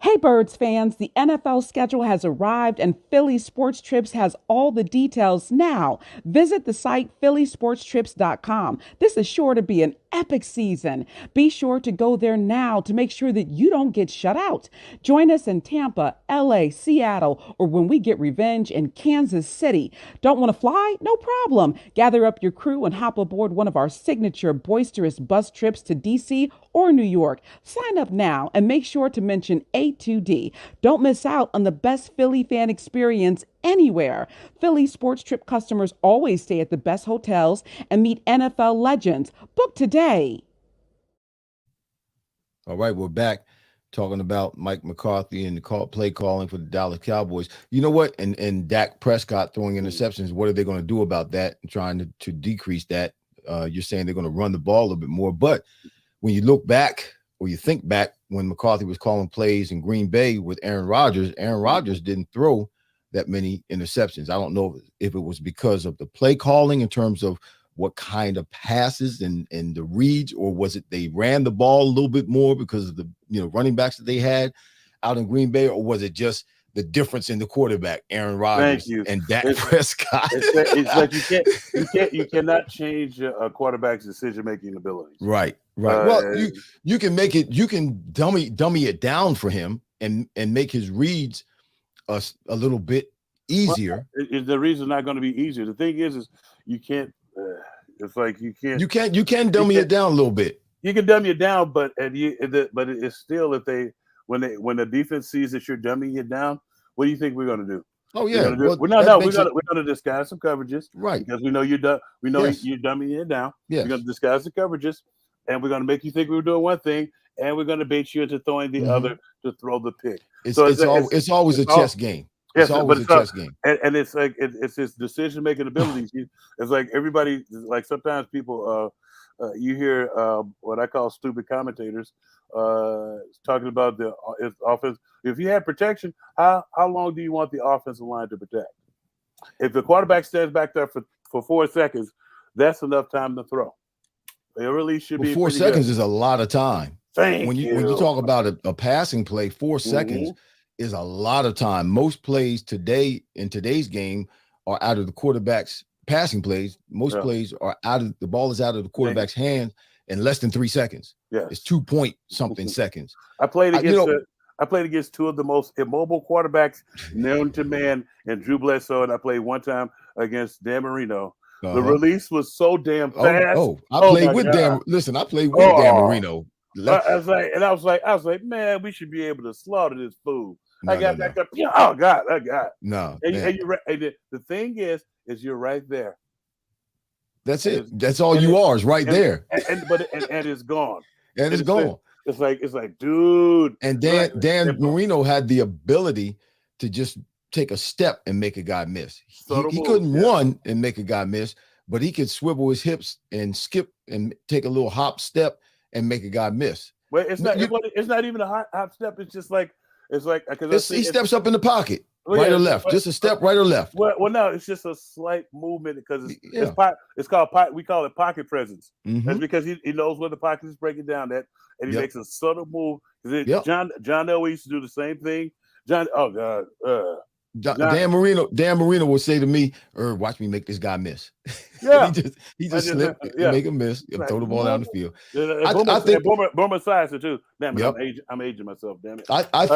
Hey, Birds fans, the NFL schedule has arrived and Philly Sports Trips has all the details now. Visit the site phillysportstrips.com. This is sure to be an epic season. Be sure to go there now to make sure that you don't get shut out. Join us in Tampa, LA, Seattle, or when we get revenge in Kansas City. Don't want to fly? No problem. Gather up your crew and hop aboard one of our signature boisterous bus trips to DC or New York. Sign up now and make sure to mention A2D. Don't miss out on the best Philly fan experience anywhere. Philly Sports Trip customers always stay at the best hotels and meet NFL legends. Book today. All right, we're back talking about Mike McCarthy and the play calling for the Dallas Cowboys. You know what? And Dak Prescott throwing interceptions. What are they going to do about that and trying to decrease that? You're saying they're going to run the ball a little bit more. But when you look back or you think back when McCarthy was calling plays in Green Bay with Aaron Rodgers didn't throw that many interceptions. I don't know if it was because of the play calling in terms of what kind of passes and the reads, or was it they ran the ball a little bit more because of the running backs that they had out in Green Bay, or was it just the difference in the quarterback, Aaron Rodgers and Dak Prescott? It's like you cannot change a quarterback's decision-making abilities. Right. Well, you can make it, you can dummy it down for him and make his reads a little bit easier. Well, the reason not going to be easier. The thing is you can't. It's like you can dummy it down a little bit. You can dummy it down, but it's still when the defense sees that you're dumbing it down, what do you think we're going to do? Oh yeah, we're going to disguise some coverages, right? Because we know you're dumbing it down. Yes. We're going to disguise the coverages, and we're going to make you think we were doing one thing, and we're going to bait you into throwing the other to throw the pick. It's always a chess game. Yes, it's always a chess game, and it's like it's his decision making abilities. It's like everybody, like sometimes people, you hear what I call stupid commentators talking about the offense. If you had protection, how long do you want the offensive line to protect? If the quarterback stands back there for 4 seconds, that's enough time to throw. It really should be 4 seconds is a lot of time. When you talk about a passing play, 4 seconds is a lot of time. Most plays today in today's game are out of the quarterback's passing plays. Most plays are the ball is out of the quarterback's hands in less than 3 seconds. Yeah, it's 2 point something seconds. I played against two of the most immobile quarterbacks known to man, and Drew Bledsoe, and I played one time against Dan Marino. The release was so damn fast. I played with Dan Marino. I was like, man, we should be able to slaughter this fool. I got back up. Oh God, I got. No. And you're right. The thing is you're right there. That's it. That's all you are is right there. And it's gone. And it's gone. It's like, dude. And Dan Marino had the ability to just take a step and make a guy miss. He couldn't run and make a guy miss, but he could swivel his hips and skip and take a little hop step and make a guy miss. Well, it's not even a hop step. It's just like he steps up in the pocket, right or left, just a step right or left. Well, no, it's just a slight movement because it's called we call it pocket presence. That's because he knows where the pocket is breaking down at, and he makes a subtle move. John Elway used to do the same thing. Dan Marino would say to me, watch me make this guy miss. Yeah. he just slip and make him miss and throw the ball down the field. I think Boomer Esiason too. Damn it, I'm aging myself. Damn it. I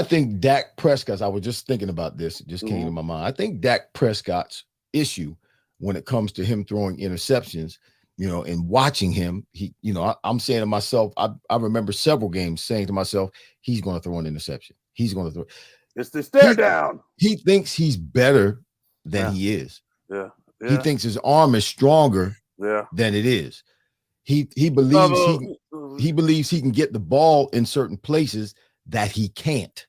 think Dak Prescott. I was just thinking about this. It just came to my mind. I think Dak Prescott's issue when it comes to him throwing interceptions, and watching him, I'm saying to myself, I remember several games saying to myself, he's going to throw an interception. He's going to throw. It's the stare down. He thinks he's better than he is. Yeah. He thinks his arm is stronger than it is. He believes he can get the ball in certain places that he can't.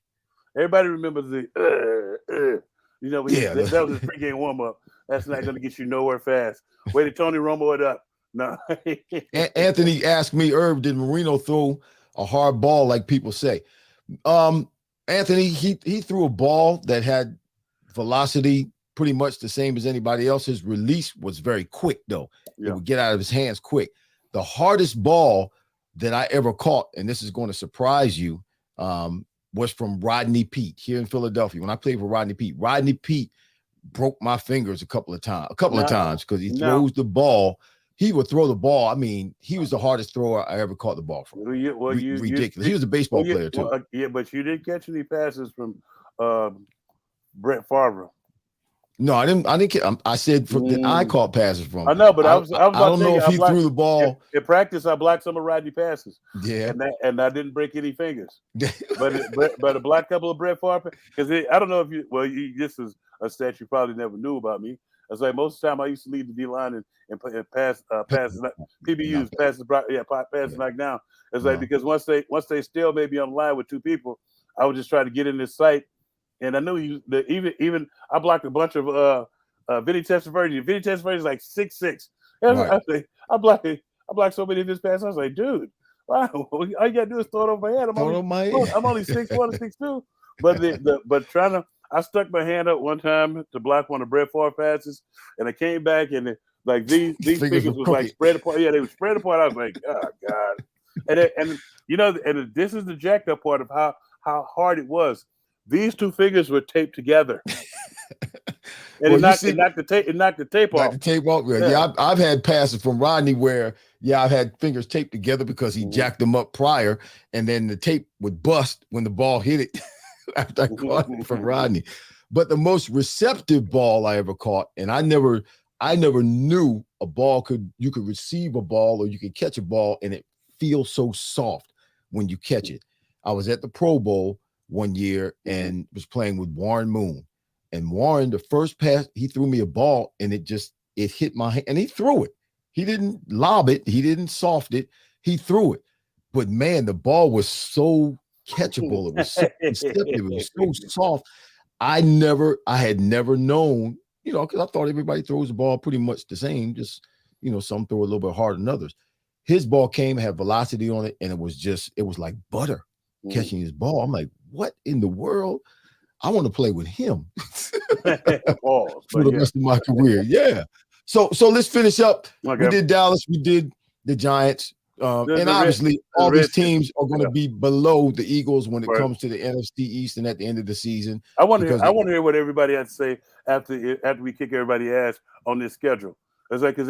Everybody remembers that was his pregame warm up. That's not going to get you nowhere fast. Way to Tony Romo it up. No. Anthony asked me, Irv, did Marino throw a hard ball like people say? Anthony, he threw a ball that had velocity pretty much the same as anybody else. His release was very quick, though. It would get out of his hands quick. The hardest ball that I ever caught, and this is going to surprise you, was from Rodney Peete here in Philadelphia. When I played for Rodney Peete broke my fingers a couple of times because he throws the ball. He would throw the ball. I mean, he was the hardest thrower I ever caught the ball from. Ridiculous. He was a baseball player too. But you didn't catch any passes from Brett Favre. No, I didn't. I said I caught passes from. I know, but I don't know if he threw the ball. In practice, I blocked some of Rodney passes. Yeah, and I didn't break any fingers. but a blocked couple of Brett Favre because I don't know if you. Well, this is a stat you probably never knew about me. I was like most of the time I used to lead the D line and pass PBUs passes knocked down. It's like because once they still maybe on the line with two people, I would just try to get in this sight. And I knew even I blocked a bunch of Vinny Testaverde. Vinny Testaverde is like 6'6". Right. I blocked so many of his passes. I was like, dude, wow, all you gotta do is throw it over my head. I'm only 6'1" or 6'2". I stuck my hand up one time to block one of Brett Favre passes, and I came back and these fingers was like spread apart. Yeah, they were spread apart. I was like, oh God. And this is the jacked up part of how hard it was. These two fingers were taped together. And it knocked the tape off. The tape off. Yeah, I've had passes from Rodney where I've had fingers taped together because he jacked them up prior, and then the tape would bust when the ball hit it after I caught it from Rodney. But the most receptive ball I ever caught, and I never knew you could receive a ball or you could catch a ball and it feels so soft when you catch it. I was at the Pro Bowl one year and was playing with Warren Moon. And Warren, the first pass, he threw me a ball and it hit my hand and he threw it. He didn't lob it. He didn't soft it. He threw it. But man, the ball was so catchable. It was so receptive. It was so soft. I had never known, because I thought everybody throws the ball pretty much the same. Just, some throw a little bit harder than others. His ball had velocity on it. And it was like butter catching his ball. I'm like, what in the world? I want to play with him for the rest of my career. Yeah. So let's finish up. Okay. We did Dallas. We did the Giants. And obviously all these teams are going to be below the Eagles when it comes to the NFC East and at the end of the season. I want to hear what everybody has to say after we kick everybody's ass on this schedule. It's like because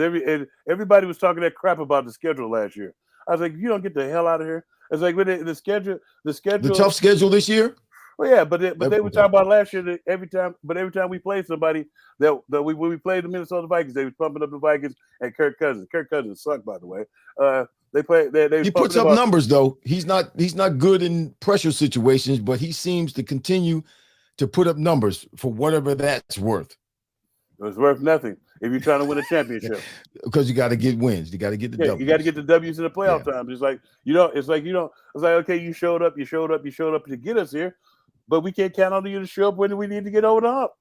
everybody was talking that crap about the schedule last year. I was like, you don't get the hell out of here. It's like with the schedule, the tough schedule this year. Well, yeah, but they were talking about last year that every time we played somebody when we played the Minnesota Vikings, they was pumping up the Vikings and Kirk Cousins. Kirk Cousins sucked, by the way. He puts up numbers though. He's not good in pressure situations, but he seems to continue to put up numbers for whatever that's worth. It's worth nothing if you're trying to win a championship. Because you got to get wins. You got to get the W's. You got to get the W's in the playoff time. It's like, okay, you showed up to get us here, but we can't count on you to show up when we need to get over the hump.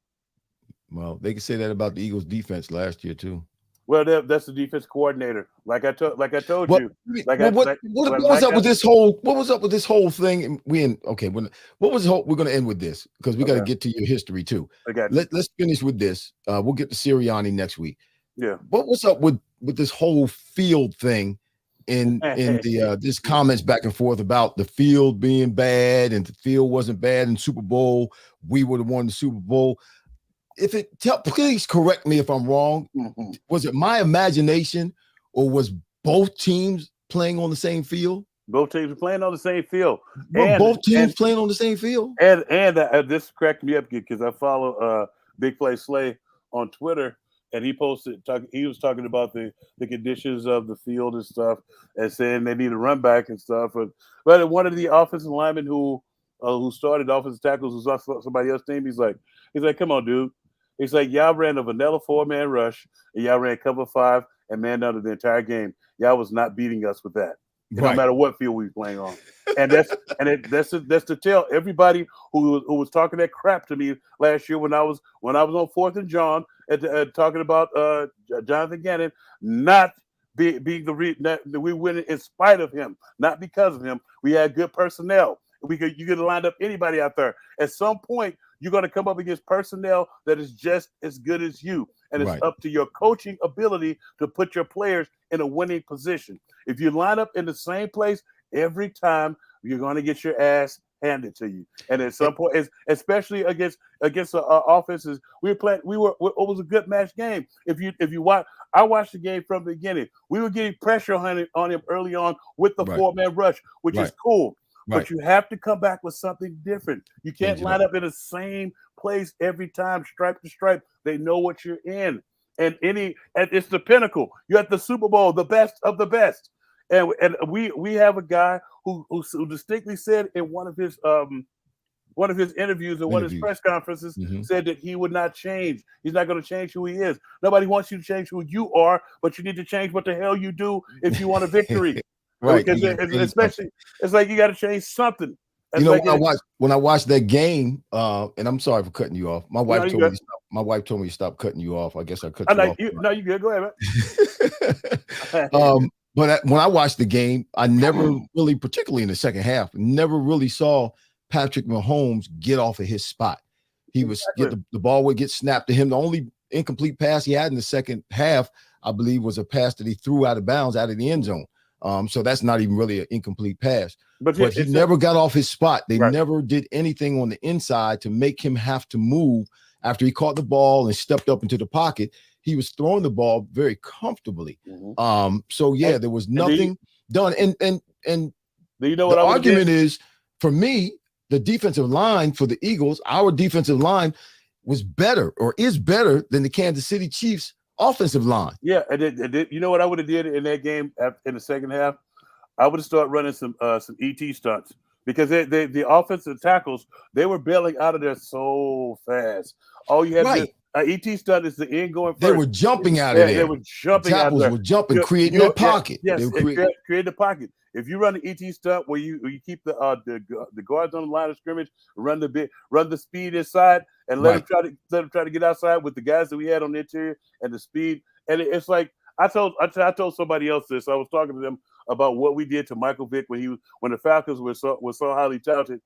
Well, they can say that about the Eagles defense last year too. Well, that's the defense coordinator. Like I told you. What was up with this whole thing? We're going to end with this because we got to get to your history too. Let's finish with this. We'll get to Sirianni next week. Yeah. What's up with this whole field thing in the this comments back and forth about the field being bad and the field wasn't bad in Super Bowl. We would have won the Super Bowl. Please correct me if I'm wrong. Mm-hmm. Was it my imagination, or was both teams playing on the same field? Both teams were playing on the same field. Both teams playing on the same field. And this cracked me up because I follow Big Play Slay on Twitter, and he posted. He was talking about the conditions of the field and stuff, and saying they need a run back and stuff. But one of the offensive linemen who started offensive tackles was on somebody else's team. He's like, come on, dude. He's like, y'all ran a vanilla 4-man rush, and y'all ran cover 5 and man under the entire game. Y'all was not beating us with that, no matter what field we were playing on. And that's to tell everybody who was talking that crap to me last year when I was on 4th and John talking about Jonathan Gannon not being we win in spite of him, not because of him. We had good personnel. You could have lined up anybody out there. At some point, you're going to come up against personnel that is just as good as you. And it's up to your coaching ability to put your players in a winning position. If you line up in the same place every time, you're going to get your ass handed to you. And at some point, especially against offenses, it was a good match game. If you watch, I watched the game from the beginning. We were getting pressure on him early on with the 4-man rush, which is cool. Right. But you have to come back with something different. You can't line up in the same place every time, stripe to stripe. They know what you're in. And it's the pinnacle. You're at the Super Bowl, the best of the best. And we have a guy who distinctly said in one of his interviews and one of his press conferences said that he would not change. He's not going to change who he is. Nobody wants you to change who you are, but you need to change what the hell you do if you want a victory. Right. Because especially, it's like you got to change something. It's when I watched that game, and I'm sorry for cutting you off. My wife told me to stop cutting you off. I guess I cut you off. No, you good. Go ahead, man. But when I watched the game, I never really, particularly in the second half, never really saw Patrick Mahomes get off of his spot. He was the ball would get snapped to him. The only incomplete pass he had in the second half, I believe, was a pass that he threw out of bounds out of the end zone. So that's not even really an incomplete pass. But he never got off his spot. They never did anything on the inside to make him have to move after he caught the ball and stepped up into the pocket. He was throwing the ball very comfortably. There was nothing done. And you know what the argument is, for me, the defensive line for the Eagles, our defensive line was better or is better than the Kansas City Chiefs offensive line. Yeah, and you know what I would have did in that game in the second half? I would have started running some ET stunts because the offensive tackles, they were bailing out of there so fast. All you had to ET stunt is the end going first. They were jumping out of there. They were jumping out of there. Were jumping, creating that pocket. Yes, create the pocket. If you run the ET stunt where you keep the guards on the line of scrimmage, run the speed inside, and let them try to get outside with the guys that we had on the interior and the speed. And it's like I told somebody else this. I was talking to them about what we did to Michael Vick when the Falcons were so highly touted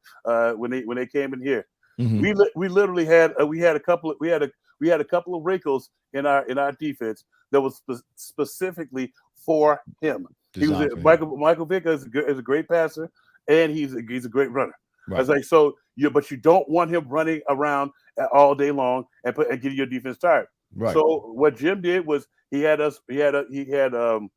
when they came in here. We literally had a couple of wrinkles in our defense that was specifically for him. Michael Vick is a great passer, and he's a great runner. Right. I was like, but you don't want him running around all day long and getting your defense tired. Right. So what Jim did was he had Javon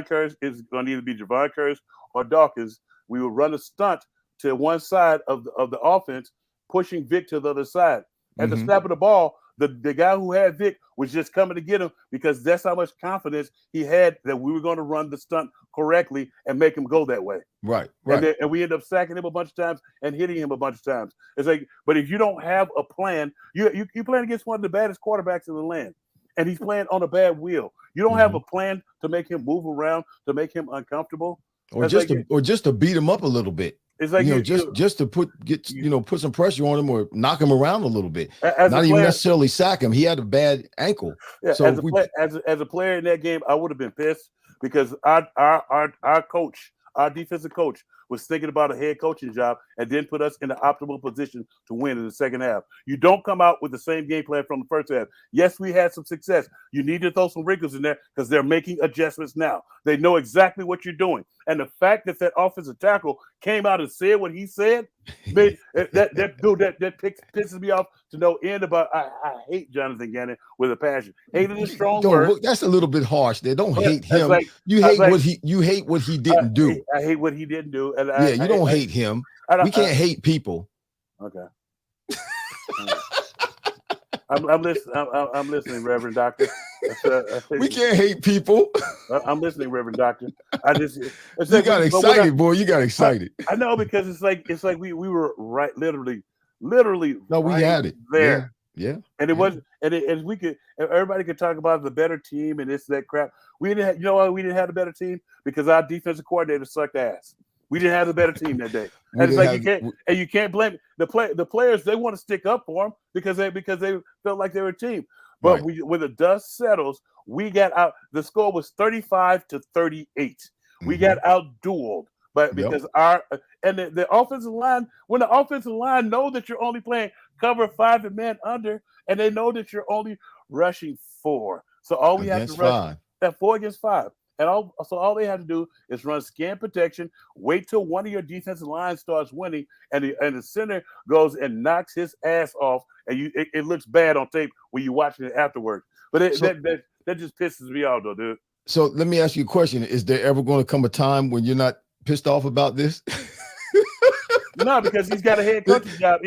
Curse is going to either be Javon Curse or Dawkins. We would run a stunt to one side of the offense, pushing Vic to the other side. At the snap of the ball, the guy who had Vic was just coming to get him because that's how much confidence he had that we were going to run the stunt correctly and make him go that way. Right. And we end up sacking him a bunch of times and hitting him a bunch of times. It's like, but if you don't have a plan, you're playing against one of the baddest quarterbacks in the land, and he's playing on a bad wheel. You don't have a plan to make him move around, to make him uncomfortable, or just to beat him up a little bit. It's like just to put some pressure on him or knock him around a little bit. Not even necessarily sack him. He had a bad ankle. Yeah, so as a player in that game, I would have been pissed because our coach, our defensive coach, was thinking about a head coaching job and then put us in the optimal position to win in the second half. You don't come out with the same game plan from the first half. Yes, we had some success. You need to throw some wrinkles in there because they're making adjustments now. They know exactly what you're doing. And the fact that offensive tackle came out and said what he said, that pisses me off to no end. About I hate Jonathan Gannon with a passion. Hate is a strong word. That's a little bit harsh. They don't hate him. You hate what he didn't do. I hate what he didn't do. And you don't hate him. We can't hate people. Okay. I'm listening, Reverend Doctor. We can't hate people. I'm listening, Reverend Doctor. You got excited, boy. You got excited. I know because it's like we were right, literally. No, we had it there. Yeah. And it was, and we could. Everybody could talk about the better team and this that crap. We didn't have. You know why we didn't have a better team? Because our defensive coordinator sucked ass. We didn't have a better team that day. And it's like you can't blame the players. They want to stick up for them because they felt like they were a team. But when the dust settles, we got out. The score was 35-38. We got out-dueled, but because the offensive line, when the offensive line know that you're only playing cover 5 and man under, and they know that you're only rushing 4. So all we have to rush that 4 against 5. And all they have to do is run scan protection, wait till one of your defensive lines starts winning, and the center goes and knocks his ass off, and it looks bad on tape when you're watching it afterwards. But that just pisses me off, though, dude. So let me ask you a question. Is there ever going to come a time when you're not pissed off about this? No, because he's got a head coaching job.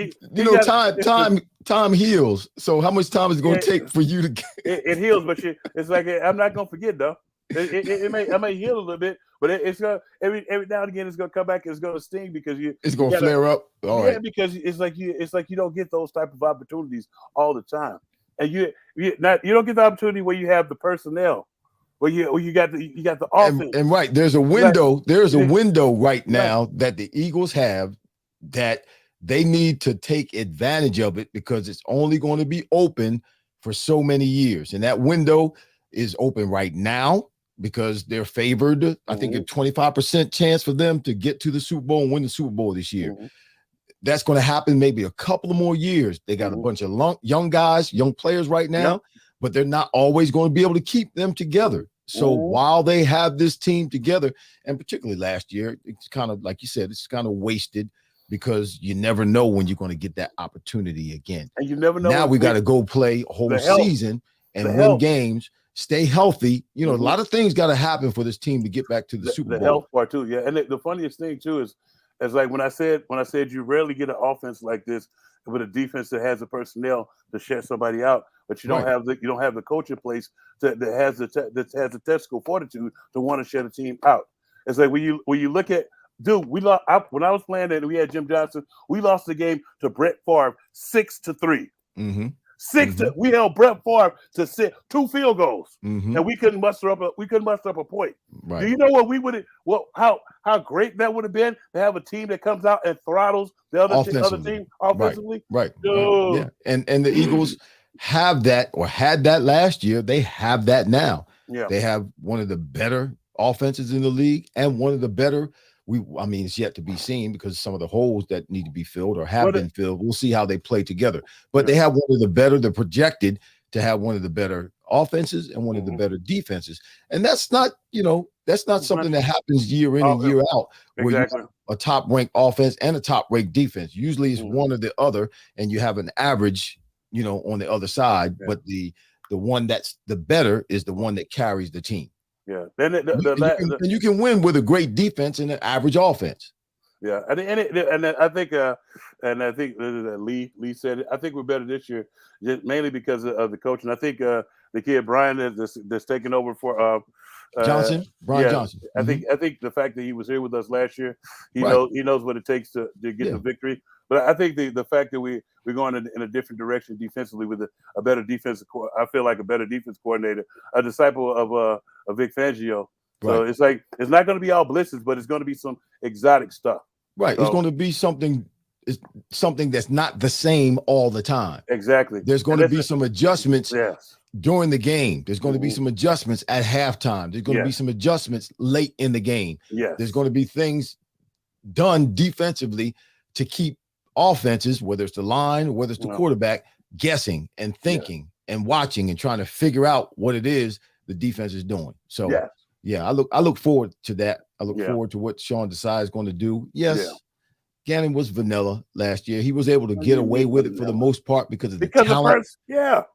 Time heals. So how much time is it going to take for you to get it heals, but it's like I'm not going to forget, though. I may heal a little bit, but it's gonna every now and again it's gonna come back. It's gonna sting because it's gonna flare up. Right. Because it's like you don't get those type of opportunities all the time, and you don't get the opportunity where you have the personnel, where you got the offense. And right, there's a window. There's a window right now that the Eagles have that they need to take advantage of it because it's only going to be open for so many years, and that window is open right now. Because they're favored, I think a 25% chance for them to get to the Super Bowl and win the Super Bowl this year. That's going to happen maybe a couple of more years. They got a bunch of young guys, young players right now, but they're not always going to be able to keep them together. So while they have this team together, and particularly last year, it's kind of like you said, it's kind of wasted because you never know when you're going to get that opportunity again. And you never know. Now we got to go play a whole season and win games. Stay healthy. You know, a lot of things got to happen for this team to get back to the Super Bowl. The health part too, yeah. And the funniest thing too is like when I said you rarely get an offense like this with a defense that has the personnel to shut somebody out, but you don't have the coach in place that has the tactical fortitude to want to shut a team out. It's like when you look at we lost when I was playing and we had Jim Johnson. We lost the game to Brett Favre 6-3. We held Brett Favre to 2 field goals, and we couldn't muster up a point. Right. Do you know what we would? Well, how great that would have been to have a team that comes out and throttles the other team offensively. Right. Yeah. And the Eagles have that or had that last year. They have that now. Yeah. They have one of the better offenses in the league and one of the better. It's yet to be seen because some of the holes that need to be filled or have been filled. We'll see how they play together. But they have one of the better, they're projected to have one of the better offenses and one of the better defenses. And that's not something that happens year in and year out where you have a top-ranked offense and a top-ranked defense. Usually it's one or the other, and you have an average, on the other side. Yeah. But the one that's the better is the one that carries the team. Yeah, you can win with a great defense and an average offense. Yeah, and I think Lee said it. I think we're better this year, just mainly because of the coaching. I think the kid Brian that's taking over for Johnson. Johnson. I think the fact that he was here with us last year, he knows what it takes to get the victory. But I think the fact that we're going in a different direction defensively with a better defensive I feel like a better defense coordinator, a disciple of Vic Fangio. So it's like it's not going to be all blitzes, but it's going to be some exotic stuff. Right. So, it's going to be something that's not the same all the time. Exactly. There's going to be some adjustments during the game. There's going to be some adjustments at halftime. There's going to be some adjustments late in the game. Yes. There's going to be things done defensively to keep offenses, whether it's the line or whether it's the quarterback, guessing and thinking and watching and trying to figure out what it is the defense is doing. So I look forward to that. I look forward to what Sean Desai is going to do. Yes, Gannon was vanilla last year. He was able to get away with it for the most part because of the talent.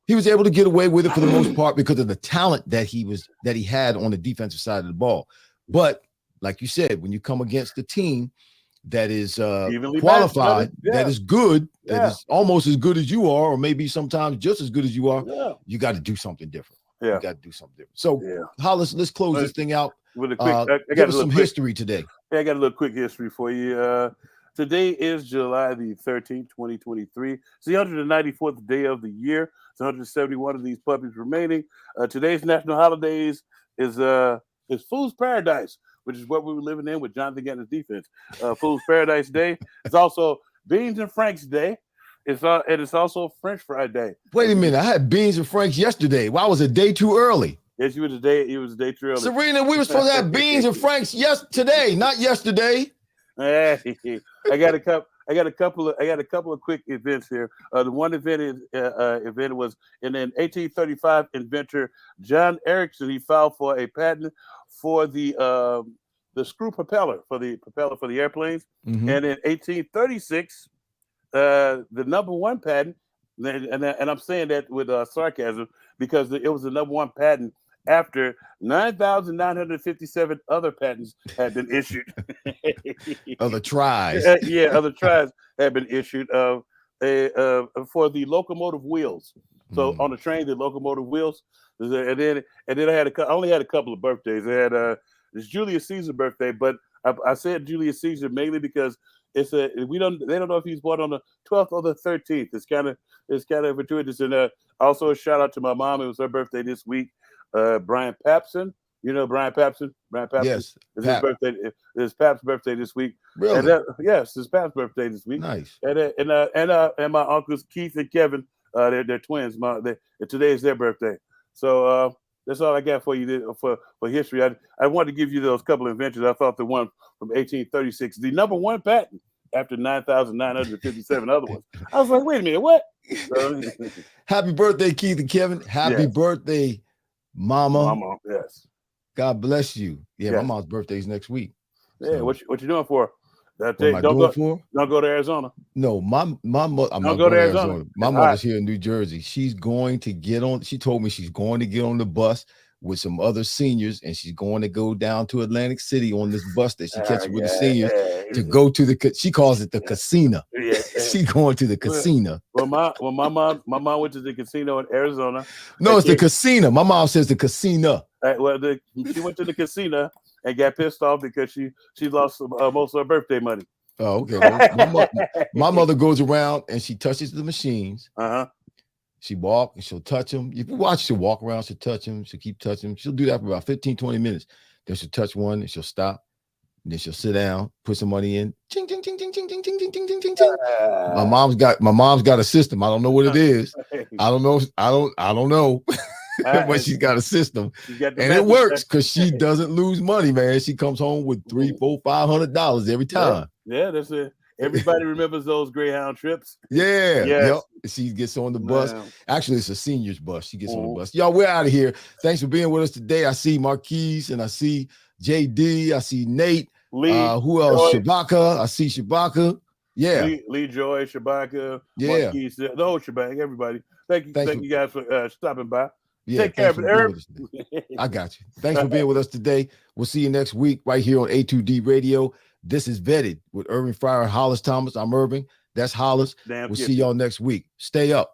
He was able to get away with it for the most part because of the talent that he had on the defensive side of the ball. But like you said, when you come against the team that is qualified, that is good, that is almost as good as you are, or maybe sometimes just as good as you are, you got to do something different. Yeah. You got to do something different. So, Hollis, let's close this thing out with a quick. Give us some history today. Yeah, I got a little quick history for you. Today is July the 13th, 2023. It's the 194th day of the year. It's 171 of these puppies remaining. Today's national holidays is Fool's Paradise, which is what we were living in with Jonathan Gannon's defense. Fool's Paradise Day. It's also Beans and Franks Day. It's also French Fry Day. Wait a minute. I had beans and franks yesterday. Why was a day too early? Yes, it was a day too early. Serena, we were supposed to have beans and franks today, not yesterday. I got got a couple of quick events here. The one event was in 1835. Inventor John Ericsson, he filed for a patent for the screw propeller for the airplanes, Mhm. and in 1836, the number one patent, and I'm saying that with sarcasm because it was the number one patent after 9,957 other patents had been issued. Other tries. Other tries had been issued for the locomotive wheels. So on the train, the locomotive wheels, and then I only had a couple of birthdays. I had it's Julius Caesar's birthday, but I said Julius Caesar mainly because they don't know if he's born on the 12th or the 13th. It's kind of fortuitous. And also a shout out to my mom. It was her birthday this week. Brian Papson, you know Brian Papson. Yes, it's his birthday. It's Pap's birthday this week. Really? And yes, it's Pap's birthday this week. Nice. And my uncles Keith and Kevin, they're twins. Today is their birthday. So that's all I got for you for history. I wanted to give you those couple of inventions. I thought the one from 1836, the number one patent after 9,957 other ones. I was like, wait a minute, what? Happy birthday, Keith and Kevin. Happy birthday, Mama. Yes. God bless you. Yeah, Yes. my mom's birthday is next week. Yeah, So, what you doing for? what am I doing for? Don't go to Arizona. No, my mother. I'm not Don't go going to to Arizona. Arizona. My It's mother's hot. here in New Jersey. She's going to get on. She told me she's going to get on the bus with some other seniors, and she's going to go down to Atlantic City on this bus that she catches with the seniors to go to the. She calls it the casino. Yeah. She going to the casino. Well, my mom went to the casino in Arizona. No, it's the casino. My mom says the casino. She went to the casino and got pissed off because she lost most of her birthday money. Oh, okay. Well, my mother goes around and she touches the machines. She walk and she'll touch them. If you watch, she'll walk around, she'll touch them, she'll keep touching them. She'll do that for about 15, 20 minutes. Then she'll touch one and she'll stop. And then she'll sit down, put some money in. Ching, ching, ching, ching, ching, ching, ching, ching, ching, ching, ching. My mom's got a system. I don't know what it is. I don't know. I don't know. But she's got a system. And it works because she doesn't lose money, man. She comes home with $300, $400, $500 every time. Yeah, that's it. Everybody remembers those Greyhound trips. Yeah. Yes. Yep. She gets on the bus. Man. Actually, it's a senior's bus. She gets on the bus. Y'all, we're out of here. Thanks for being with us today. I see Marquise and I see JD. I see Nate. Lee. Who else? Joy. Shabaka. I see Shabaka. Yeah. Lee Joy, Shabaka, Yeah. Marquise, the whole shebang, everybody. Thank you guys for stopping by. Yeah, Take care of it, Herb. I got you. Thanks for being with us today. We'll see you next week right here on A2D Radio. This is Vetted with Irving Fryar and Hollis Thomas. I'm Irving. That's Hollis. We'll see y'all next week. Stay up.